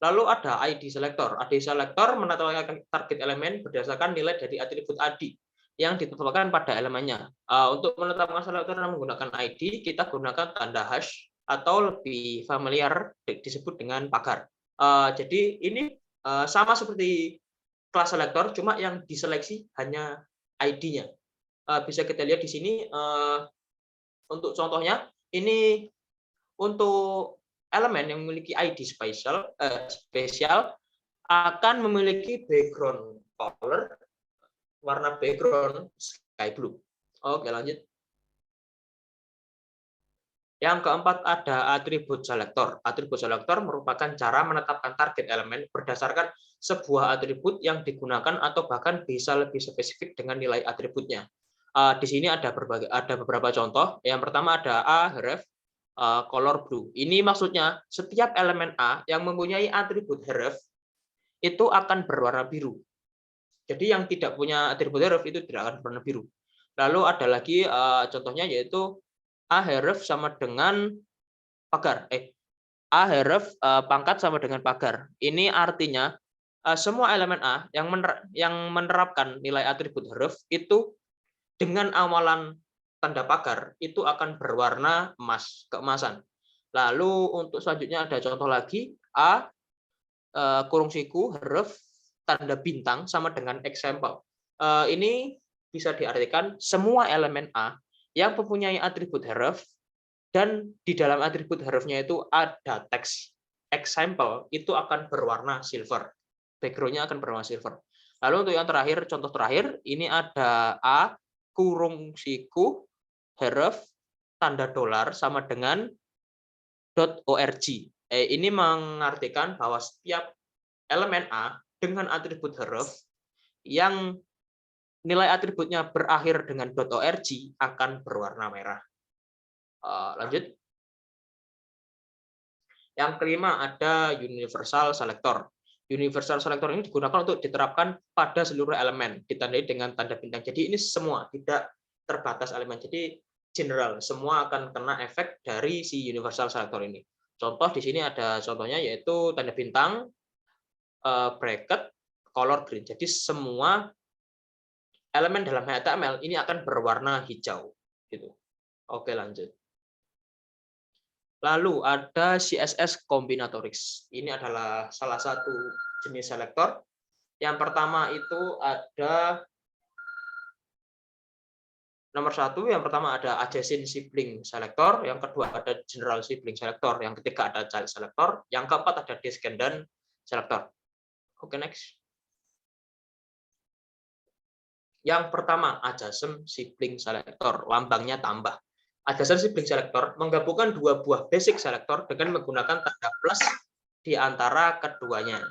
S4: Lalu ada ID selector. ID selector menetapkan target elemen berdasarkan nilai dari atribut ID yang ditetapkan pada elemennya. Untuk menetapkan selector menggunakan ID, kita gunakan tanda hash atau lebih familiar disebut dengan pagar. Jadi ini sama seperti kelas selector, cuma yang diseleksi hanya ID-nya. Bisa kita lihat di sini untuk contohnya, ini untuk elemen yang memiliki ID spesial akan memiliki background color warna background sky blue. Oke, lanjut. Yang keempat ada atribut selektor. Atribut selektor merupakan cara menetapkan target elemen berdasarkan sebuah atribut yang digunakan atau bahkan bisa lebih spesifik dengan nilai atributnya. Di sini ada beberapa contoh. Yang pertama ada A href color blue. Ini maksudnya setiap elemen A yang mempunyai atribut href itu akan berwarna biru. Jadi yang tidak punya atribut href itu tidak akan berwarna biru. Lalu ada lagi contohnya yaitu A href sama dengan pagar. A href pangkat sama dengan pagar. Ini artinya semua elemen A yang menerapkan nilai atribut href itu dengan awalan tanda pagar itu akan berwarna emas, keemasan. Lalu untuk selanjutnya ada contoh lagi A kurung siku href tanda bintang sama dengan example. Ini bisa diartikan semua elemen A yang mempunyai atribut href dan di dalam atribut hrefnya itu ada teks example itu akan berwarna silver. Background-nya akan berwarna silver. Lalu untuk yang terakhir, contoh terakhir, ini ada A kurung siku href tanda dolar sama dengan .org. Ini mengartikan bahwa setiap elemen A dengan atribut href yang nilai atributnya berakhir dengan .org akan berwarna merah. Lanjut. Yang kelima ada universal selector. Universal selector ini digunakan untuk diterapkan pada seluruh elemen, ditandai dengan tanda bintang. Jadi ini semua, tidak terbatas elemen. Jadi general, semua akan kena efek dari si universal selector ini. Contoh di sini ada contohnya yaitu tanda bintang, bracket, color green. Jadi semua elemen dalam HTML ini akan berwarna hijau. Gitu. Oke, lanjut. Lalu ada CSS Combinatorics. Ini adalah salah satu jenis selektor. Yang pertama itu ada nomor satu. Yang pertama ada adjacent sibling selector. Yang kedua ada general sibling selector. Yang ketiga ada child selector. Yang keempat ada descendant selector. Oke, next. Yang pertama, adjacent sibling selector, lambangnya tambah. Adjacent sibling selector menggabungkan dua buah basic selector dengan menggunakan tanda plus di antara keduanya.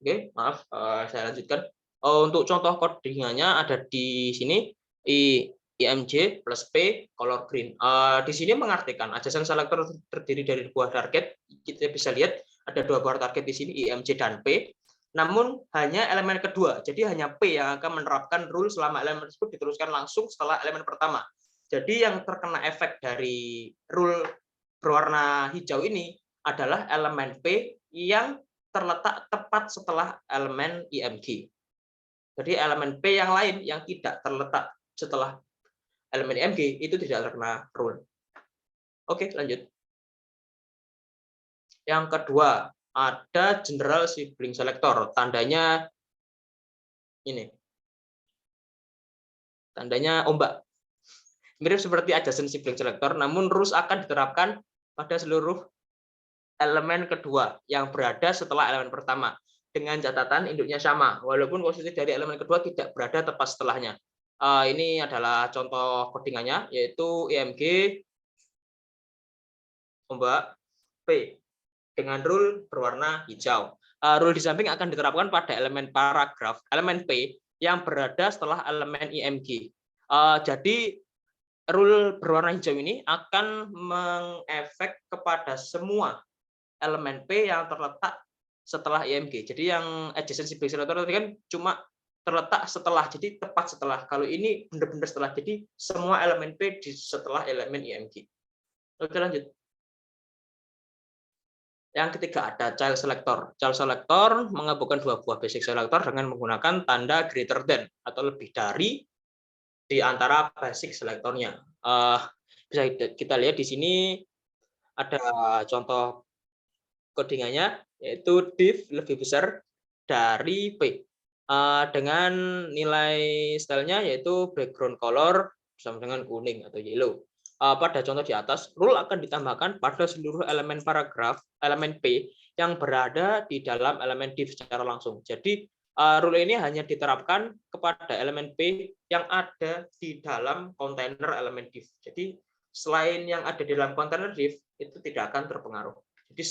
S4: Oke, maaf, saya lanjutkan. Untuk contoh codingannya ada di sini. IMG plus P color green. Di sini mengartikan adjacent selector terdiri dari buah target. Kita bisa lihat ada dua buah target di sini, IMG dan P. Namun hanya elemen kedua. Jadi hanya P yang akan menerapkan rule selama elemen tersebut diteruskan langsung setelah elemen pertama. Jadi yang terkena efek dari rule berwarna hijau ini adalah elemen P yang terletak tepat setelah elemen IMG. Jadi elemen P yang lain yang tidak terletak setelah elemen IMG itu tidak terkena rule. Oke, lanjut. Yang kedua, ada general sibling selector. Tandanya ini. Tandanya ombak. Mirip seperti adjacent sibling selector, namun rules akan diterapkan pada seluruh elemen kedua yang berada setelah elemen pertama. Dengan catatan induknya sama, walaupun posisi dari elemen kedua tidak berada tepat setelahnya. Ini adalah contoh codingannya, yaitu IMG ombak P dengan rule berwarna hijau. Rule di samping akan diterapkan pada elemen paragraf, elemen P yang berada setelah elemen IMG. Jadi rule berwarna hijau ini akan mengefek kepada semua elemen P yang terletak setelah IMG. Jadi yang adjacent sibling selector tadi kan cuma terletak setelah, jadi tepat setelah. Kalau ini benar-benar setelah, jadi semua elemen P di setelah elemen IMG. Oke, lanjut. Yang ketiga ada child selector. Child selector menggabungkan dua buah basic selector dengan menggunakan tanda greater than atau lebih dari di antara basic selectornya. Bisa kita lihat di sini ada contoh codingannya, yaitu div lebih besar dari P. dengan nilai stylenya yaitu background color sama dengan kuning atau yellow. Pada contoh di atas, rule akan ditambahkan pada seluruh elemen paragraf, elemen P yang berada di dalam elemen div secara langsung. Jadi rule ini hanya diterapkan kepada elemen P yang ada di dalam kontainer elemen div. Jadi selain yang ada di dalam kontainer div itu tidak akan terpengaruh. Jadi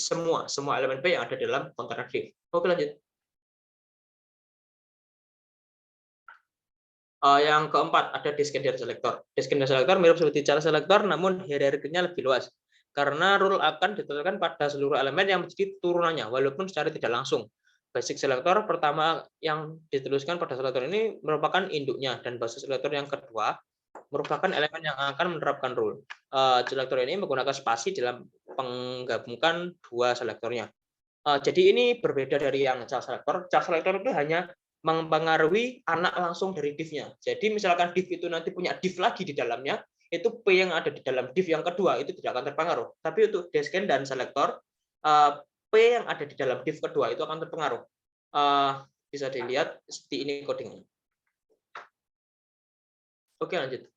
S4: semua elemen P yang ada di dalam kontainer div. Oke, lanjut. Yang keempat ada descendant selector. Descendant selector mirip seperti child selector, namun hierarkinya lebih luas. Karena rule akan ditetapkan pada seluruh elemen yang menjadi turunannya, walaupun secara tidak langsung. Basic selector pertama yang dituliskan pada selector ini merupakan induknya, dan basic selector yang kedua merupakan elemen yang akan menerapkan rule. Selector ini menggunakan spasi dalam menggabungkan dua selektornya. Jadi ini berbeda dari yang child selector. Child selector itu hanya mempengaruhi anak langsung dari div-nya. Jadi misalkan div itu nanti punya div lagi di dalamnya, itu P yang ada di dalam div yang kedua itu tidak akan terpengaruh. Tapi untuk descendant selector, P yang ada di dalam div kedua itu akan terpengaruh. Bisa dilihat seperti ini codingnya. Oke, lanjut.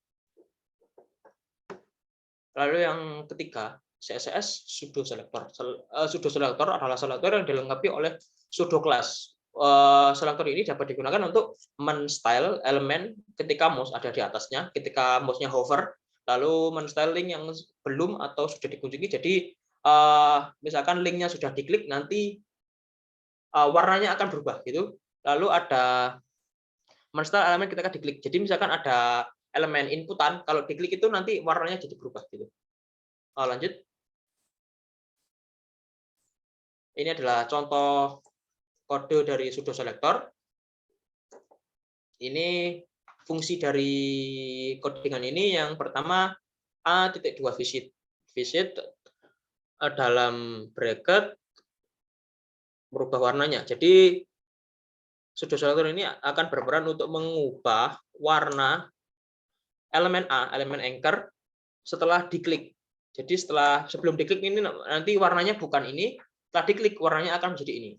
S4: Lalu yang ketiga, CSS pseudo selector. Pseudo selector adalah selector yang dilengkapi oleh pseudo class. Selector ini dapat digunakan untuk men-style elemen ketika mouse ada di atasnya, ketika mouse-nya hover, lalu men-style link yang belum atau sudah dikunjungi. Jadi misalkan linknya sudah diklik, nanti warnanya akan berubah gitu. Lalu ada men-style elemen ketika diklik. Jadi misalkan ada elemen inputan, kalau diklik itu nanti warnanya jadi berubah gitu. Lanjut. Ini adalah contoh kode dari pseudo selector. Ini fungsi dari codingan ini yang pertama A.2 visit. Visit dalam bracket merubah warnanya. Jadi pseudo selector ini akan berperan untuk mengubah warna elemen A, elemen anchor setelah diklik. Jadi sebelum diklik ini nanti warnanya bukan ini, setelah diklik warnanya akan menjadi ini.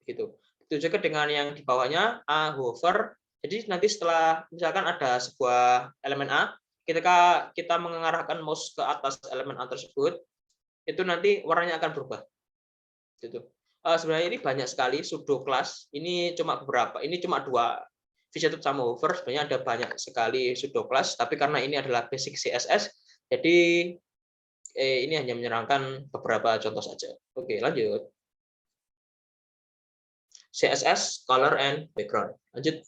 S4: Gitu. Itu juga dengan yang di bawahnya A hover. Jadi nanti setelah misalkan ada sebuah elemen A, ketika kita mengarahkan mouse ke atas elemen A tersebut, itu nanti warnanya akan berubah. Gitu. Sebenarnya ini banyak sekali pseudo class. Ini cuma beberapa. Ini cuma 2. Visited sama hover. Sebenarnya ada banyak sekali pseudo class, tapi karena ini adalah basic CSS, jadi ini hanya menyerangkan beberapa contoh saja. Oke, lanjut. CSS, color, and background. Lanjut.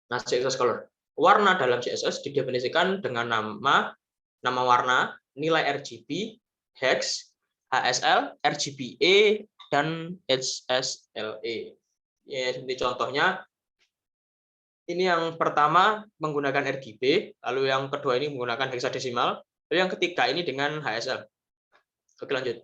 S4: Nah, CSS color. Warna dalam CSS didefinisikan dengan nama warna, nilai RGB, hex, HSL, RGBA, dan HSLA. Ya, seperti contohnya, ini yang pertama menggunakan RGB, lalu yang kedua ini menggunakan hexadesimal, lalu yang ketiga ini dengan HSL. Oke, lanjut.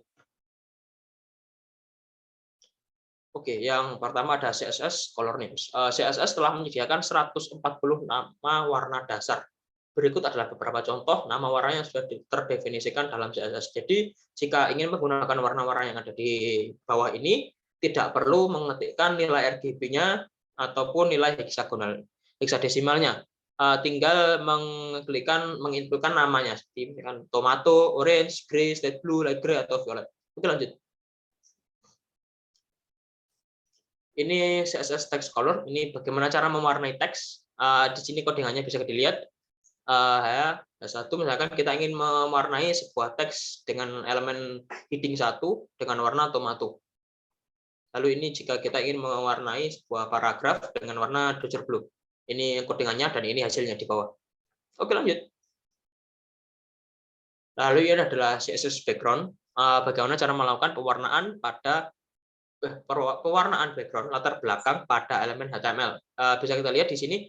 S4: Oke, yang pertama ada CSS color names. CSS telah menyediakan 140 nama warna dasar. Berikut adalah beberapa contoh nama warna yang sudah terdefinisikan dalam CSS. Jadi, jika ingin menggunakan warna-warna yang ada di bawah ini, tidak perlu mengetikkan nilai RGB-nya ataupun nilai hexadesimalnya. Tinggal menginputkan namanya, seperti misalkan tomato, orange, gray, slate blue, light gray, atau violet. Oke, lanjut. Ini CSS text color. Ini bagaimana cara mewarnai teks. Di sini codingannya bisa dilihat. Satu, misalkan kita ingin mewarnai sebuah teks dengan elemen heading 1 dengan warna tomato. Lalu ini jika kita ingin mewarnai sebuah paragraf dengan warna Dodger blue. Ini codingannya dan ini hasilnya di bawah. Oke, lanjut. Lalu ini adalah CSS background. Bagaimana cara melakukan pewarnaan background latar belakang pada elemen HTML. Bisa kita lihat di sini.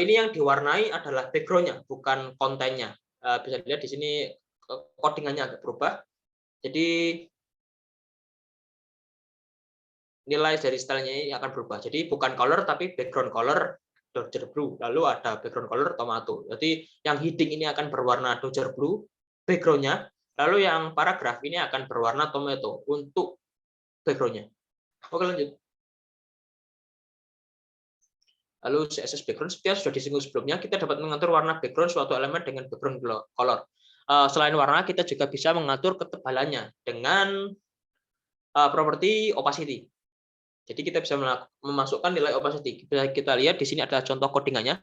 S4: Ini yang diwarnai adalah background-nya, bukan kontennya. Bisa dilihat di sini codingannya agak berubah. Jadi nilai dari stylenya ini akan berubah. Jadi bukan color tapi background color Dodger blue. Lalu ada background color tomato. Jadi yang heading ini akan berwarna Dodger blue background-nya. Lalu yang paragraf ini akan berwarna tomato untuk background-nya. Oke, lanjut. Lalu CSS background seperti yang sudah disinggung sebelumnya, kita dapat mengatur warna background suatu elemen dengan background color. Selain warna, kita juga bisa mengatur ketebalannya dengan properti opacity. Jadi kita bisa memasukkan nilai opacity. Bisa kita lihat di sini ada contoh codingannya.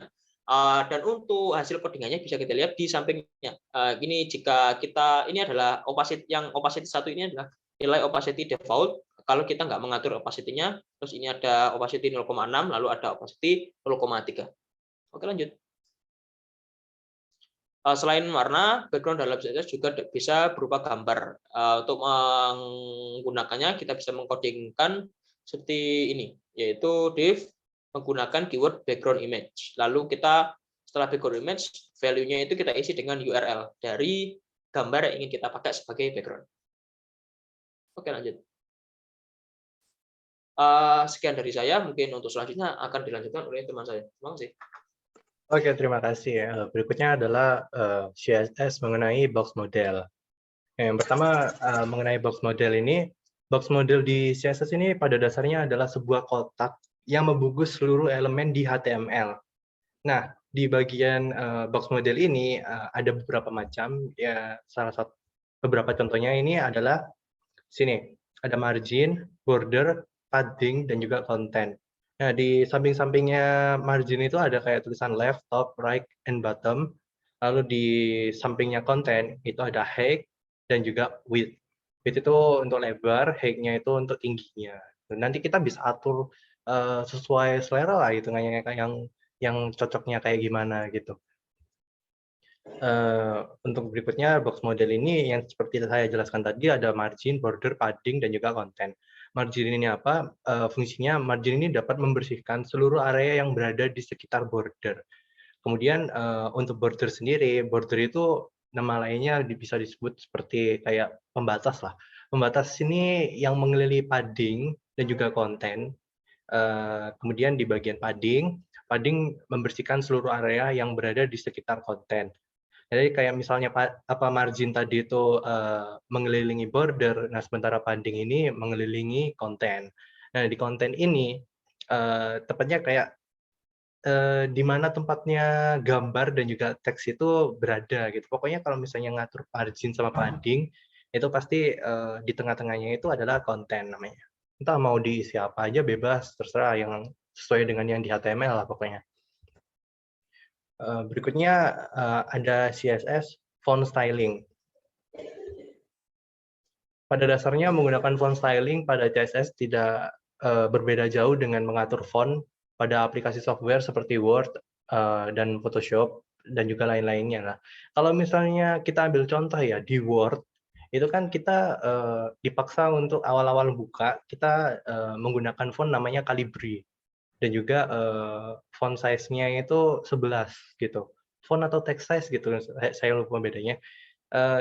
S4: Dan untuk hasil codingannya bisa kita lihat di sampingnya. Ini jika kita ini adalah opacity yang opacity 1 ini adalah nilai opacity default. Kalau kita nggak mengatur opacity-nya, terus ini ada opacity 0,6, lalu ada opacity 0,3. Oke, lanjut. Selain warna, background dalam CSS juga bisa berupa gambar. Untuk menggunakannya, kita bisa mengkodingkan seperti ini, yaitu div menggunakan keyword background image. Lalu kita setelah background image, value-nya itu kita isi dengan URL dari gambar yang ingin kita pakai sebagai background. Oke, lanjut. Sekian dari saya, mungkin untuk selanjutnya akan dilanjutkan oleh teman saya. Terima kasih.
S1: Oke, terima kasih ya. Berikutnya adalah CSS mengenai box model. Yang pertama mengenai box model ini, box model di CSS ini pada dasarnya adalah sebuah kotak yang membungkus seluruh elemen di HTML. Nah, di bagian box model ini ada beberapa macam. Ya, beberapa contohnya ini adalah sini ada margin, border, padding, dan juga content. Nah, di samping-sampingnya margin itu ada kayak tulisan left, top, right, and bottom. Lalu di sampingnya content itu ada height dan juga width. Width itu untuk lebar, height-nya itu untuk tingginya. Dan nanti kita bisa atur sesuai selera lah hitungannya yang cocoknya kayak gimana gitu. Untuk berikutnya box model ini yang seperti saya jelaskan tadi ada margin, border, padding, dan juga konten. Margin ini apa? Fungsinya margin ini dapat membersihkan seluruh area yang berada di sekitar border. Kemudian untuk border sendiri, border itu nama lainnya bisa disebut seperti kayak pembatas lah. Pembatas ini yang mengelilingi padding dan juga konten. Kemudian di bagian padding membersihkan seluruh area yang berada di sekitar konten. Jadi kayak misalnya margin tadi itu mengelilingi border, nah sementara padding ini mengelilingi konten. Nah di konten ini tepatnya kayak di mana tempatnya gambar dan juga teks itu berada gitu. Pokoknya kalau misalnya ngatur margin sama padding itu pasti di tengah-tengahnya itu adalah konten namanya. Entah mau diisi apa aja bebas, terserah yang sesuai dengan yang di HTML lah pokoknya. Berikutnya ada CSS font styling. Pada dasarnya menggunakan font styling pada CSS tidak berbeda jauh dengan mengatur font pada aplikasi software seperti Word dan Photoshop dan juga lain-lainnya lah. Kalau misalnya kita ambil contoh ya di Word, itu kan kita dipaksa untuk awal-awal buka kita menggunakan font namanya Calibri. Dan juga font size-nya itu 11 gitu. Font atau text size gitu, saya lupa bedanya.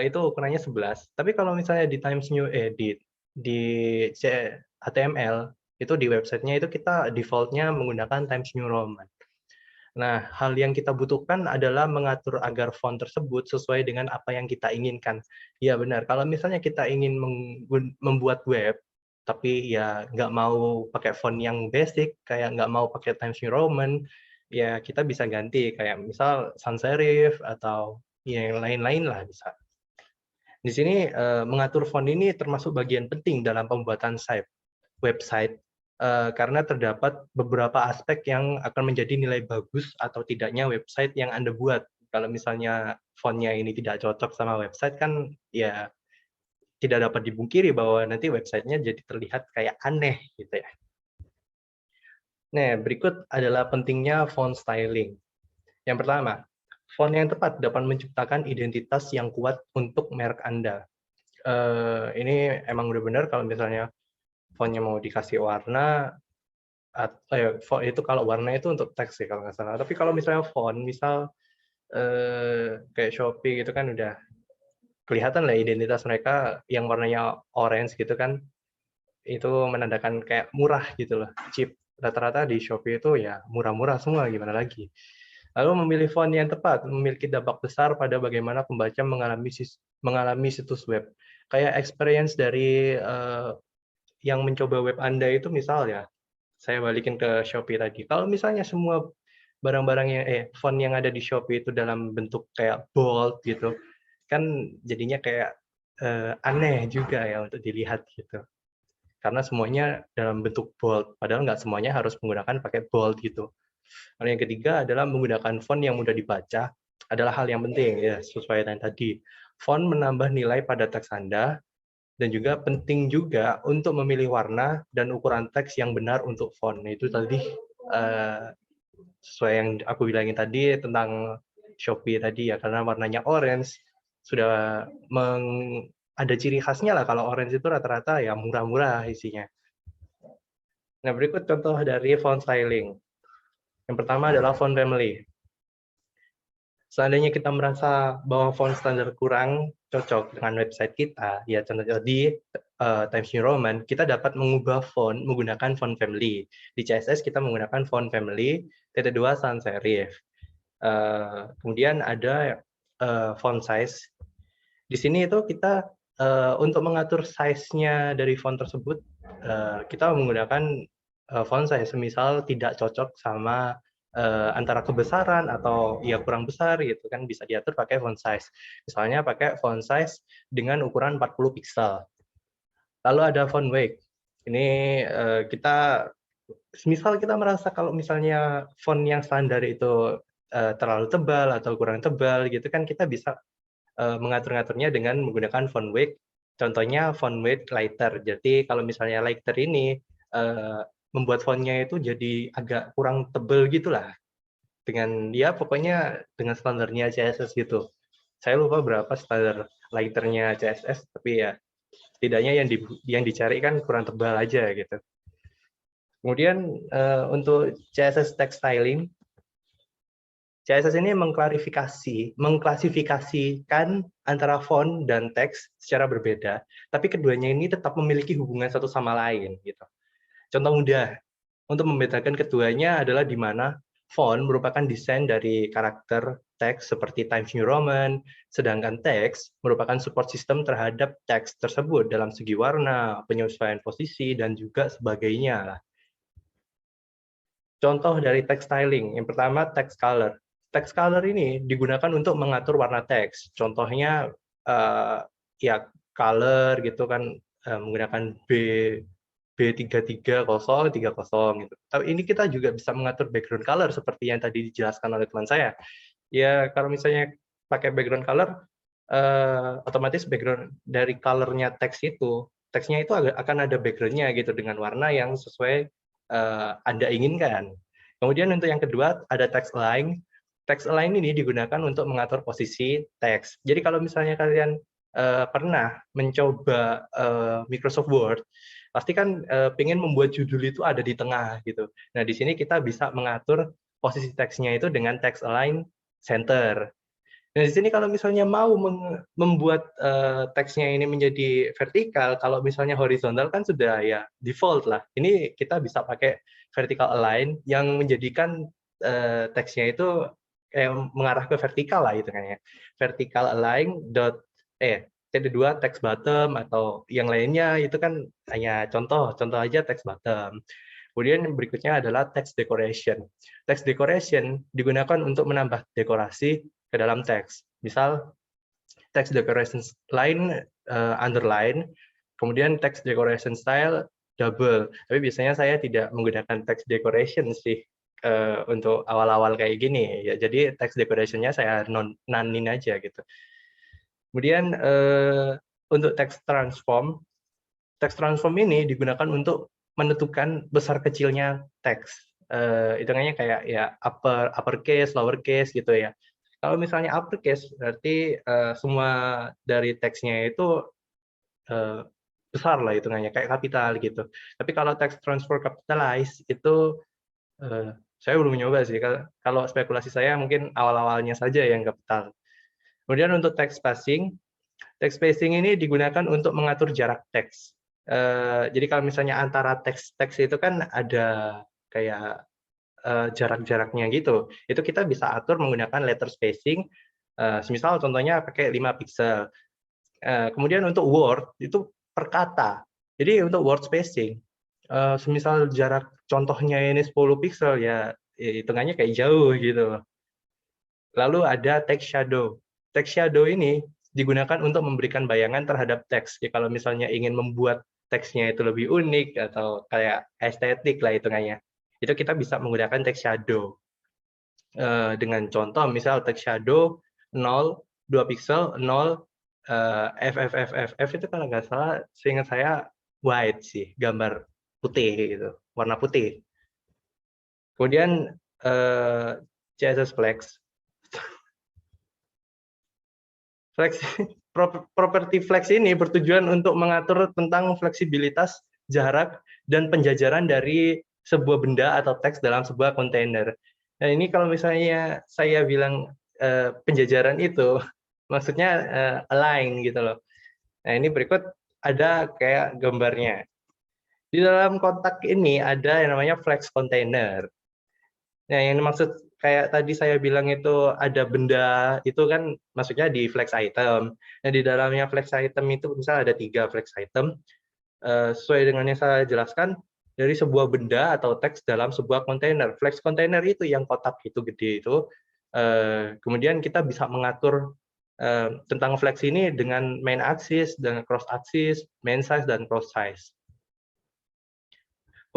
S1: Itu ukurannya 11. Tapi kalau misalnya di Times New di HTML itu di websitenya itu kita default-nya menggunakan Times New Roman. Nah, hal yang kita butuhkan adalah mengatur agar font tersebut sesuai dengan apa yang kita inginkan. Ya benar, kalau misalnya kita ingin membuat web, tapi ya nggak mau pakai font yang basic, kayak nggak mau pakai Times New Roman, ya kita bisa ganti, kayak misal sans serif atau yang lain-lain lah bisa. Di sini mengatur font ini termasuk bagian penting dalam pembuatan website, karena terdapat beberapa aspek yang akan menjadi nilai bagus atau tidaknya website yang Anda buat. Kalau misalnya font-nya ini tidak cocok sama website kan ya tidak dapat dipungkiri bahwa nanti websitenya jadi terlihat kayak aneh gitu ya. Nah, berikut adalah pentingnya font styling. Yang pertama, font yang tepat dapat menciptakan identitas yang kuat untuk merek Anda. Ini emang udah benar kalau misalnya font-nya mau dikasih warna, itu kalau warna itu untuk teks sih kalau nggak salah. Tapi kalau misalnya font, misal kayak Shopee gitu kan udah kelihatan lah identitas mereka yang warnanya orange gitu kan, itu menandakan kayak murah gitu loh, cheap. Rata-rata di Shopee itu ya murah-murah semua, gimana lagi. Lalu memilih font yang tepat memiliki dampak besar pada bagaimana pembaca mengalami situs web. Kayak experience dari yang mencoba web Anda itu misal ya, saya balikin ke Shopee tadi. Kalau misalnya semua barang-barang yang font yang ada di Shopee itu dalam bentuk kayak bold gitu, kan jadinya kayak aneh juga ya untuk dilihat gitu. Karena semuanya dalam bentuk bold, padahal nggak semuanya harus menggunakan pakai bold gitu. Lalu yang ketiga adalah menggunakan font yang mudah dibaca adalah hal yang penting ya, sesuai dengan tadi. Font menambah nilai pada teks Anda dan juga penting juga untuk memilih warna dan ukuran teks yang benar untuk font. Nah, itu tadi sesuai yang aku bilangin tadi tentang Shopee tadi ya, karena warnanya orange sudah ada ciri khasnya lah. Kalau orange itu rata-rata ya murah-murah isinya. Nah, berikut contoh dari font styling. Yang pertama adalah font family. Seandainya kita merasa bahwa font standar kurang cocok dengan website kita, ya contohnya di Times New Roman, kita dapat mengubah font menggunakan font family. Di CSS kita menggunakan font family, -2 sans serif. Kemudian ada font size. Di sini itu kita untuk mengatur size-nya dari font tersebut, kita menggunakan font size, misal tidak cocok sama antara kebesaran atau ya kurang besar gitu kan, bisa diatur pakai font size. Misalnya pakai font size dengan ukuran 40 pixel. Lalu ada font weight. Ini kita misal kita merasa kalau misalnya font yang standar itu terlalu tebal atau kurang tebal gitu kan, kita bisa mengatur-ngaturnya dengan menggunakan font weight. Contohnya font weight lighter. Jadi kalau misalnya lighter ini membuat fontnya itu jadi agak kurang tebel gitulah. Dengan dia pokoknya dengan standarnya CSS gitu. Saya lupa berapa standar lighternya CSS, tapi ya setidaknya yang dicari kan kurang tebal aja gitu. Kemudian untuk CSS text styling, CSS ini mengklasifikasikan antara font dan teks secara berbeda, tapi keduanya ini tetap memiliki hubungan satu sama lain gitu. Contoh mudah untuk membedakan keduanya adalah di mana font merupakan desain dari karakter teks seperti Times New Roman, sedangkan teks merupakan support system terhadap teks tersebut dalam segi warna, penyesuaian posisi, dan juga sebagainya. Contoh dari text styling, yang pertama text color. Text color ini digunakan untuk mengatur warna teks. Contohnya ya color gitu kan, menggunakan B3330 gitu. Tapi ini kita juga bisa mengatur background color seperti yang tadi dijelaskan oleh teman saya. Ya kalau misalnya pakai background color, otomatis background dari colornya teks itu, teksnya itu akan ada backgroundnya gitu dengan warna yang sesuai Anda inginkan. Kemudian untuk yang kedua ada text align. Text align ini digunakan untuk mengatur posisi teks. Jadi kalau misalnya kalian pernah mencoba Microsoft Word, pasti kan pengen membuat judul itu ada di tengah gitu. Nah di sini kita bisa mengatur posisi teksnya itu dengan text align center. Nah di sini kalau misalnya mau membuat teksnya ini menjadi vertikal, kalau misalnya horizontal kan sudah ya default lah. Ini kita bisa pakai vertical align yang menjadikan teksnya itu mengarah ke vertikal lah itu kan ya. Vertical align T2 text bottom atau yang lainnya itu kan hanya contoh aja text bottom. Kemudian berikutnya adalah text decoration. Text decoration digunakan untuk menambah dekorasi ke dalam teks. Misal text decoration line underline, kemudian text decoration style double. Tapi biasanya saya tidak menggunakan text decoration sih untuk awal-awal kayak gini ya. Jadi text decoration-nya saya nonin aja gitu. Kemudian untuk text transform ini digunakan untuk menentukan besar kecilnya teks. Hitungannya kayak ya uppercase, lowercase gitu ya. Kalau misalnya uppercase berarti semua dari teksnya itu besar lah hitungannya kayak kapital gitu. Tapi kalau text transfer capitalize itu saya belum nyoba sih. Kalau spekulasi saya mungkin awal-awalnya saja yang kapital. Kemudian untuk text spacing ini digunakan untuk mengatur jarak teks. Jadi kalau misalnya antara teks itu kan ada kayak jarak-jaraknya gitu. Itu kita bisa atur menggunakan letter spacing. Semisal contohnya pakai 5 pixel. Kemudian untuk word itu per kata. Jadi untuk word spacing, semisal jarak contohnya ini 10 pixel ya hitungannya kayak jauh gitu. Lalu ada text shadow. Text shadow ini digunakan untuk memberikan bayangan terhadap teks. Ya, kalau misalnya ingin membuat teksnya itu lebih unik atau kayak estetik lah hitungannya, itu kita bisa menggunakan text shadow. Dengan contoh misal text shadow 0, 2 pixel, 0, FFFFF itu kalau nggak salah seingat saya white sih, gambar putih gitu, warna putih. Kemudian CSS Flex. Properti flex ini bertujuan untuk mengatur tentang fleksibilitas jarak dan penjajaran dari sebuah benda atau teks dalam sebuah kontainer. Nah ini kalau misalnya saya bilang penjajaran itu, maksudnya align gitu loh. Nah ini berikut ada kayak gambarnya. Di dalam kotak ini ada yang namanya flex container. Nah yang dimaksud kayak tadi saya bilang itu ada benda itu kan maksudnya di flex item. Nah di dalamnya flex item itu misalnya ada 3 flex item. Sesuai dengan yang saya jelaskan dari sebuah benda atau teks dalam sebuah kontainer. Flex container itu yang kotak itu gede itu. Kemudian kita bisa mengatur tentang flex ini dengan main axis, dengan cross axis, main size dan cross size.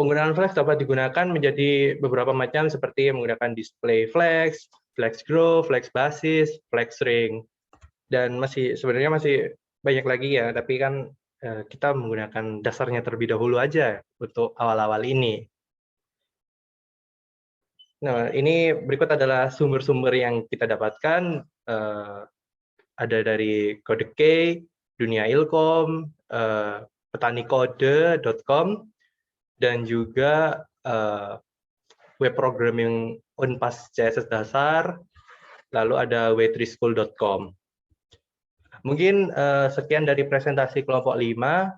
S1: Penggunaan flex dapat digunakan menjadi beberapa macam seperti menggunakan display flex, flex grow, flex basis, flex ring. Dan sebenarnya masih banyak lagi ya, tapi kan kita menggunakan dasarnya terlebih dahulu aja untuk awal-awal ini. Nah, ini berikut adalah sumber-sumber yang kita dapatkan. Ada dari Kode K, Dunia Ilkom, petanikode.com, dan juga web programming Unpas CSS dasar, lalu ada w3school.com. Mungkin sekian dari presentasi kelompok 5.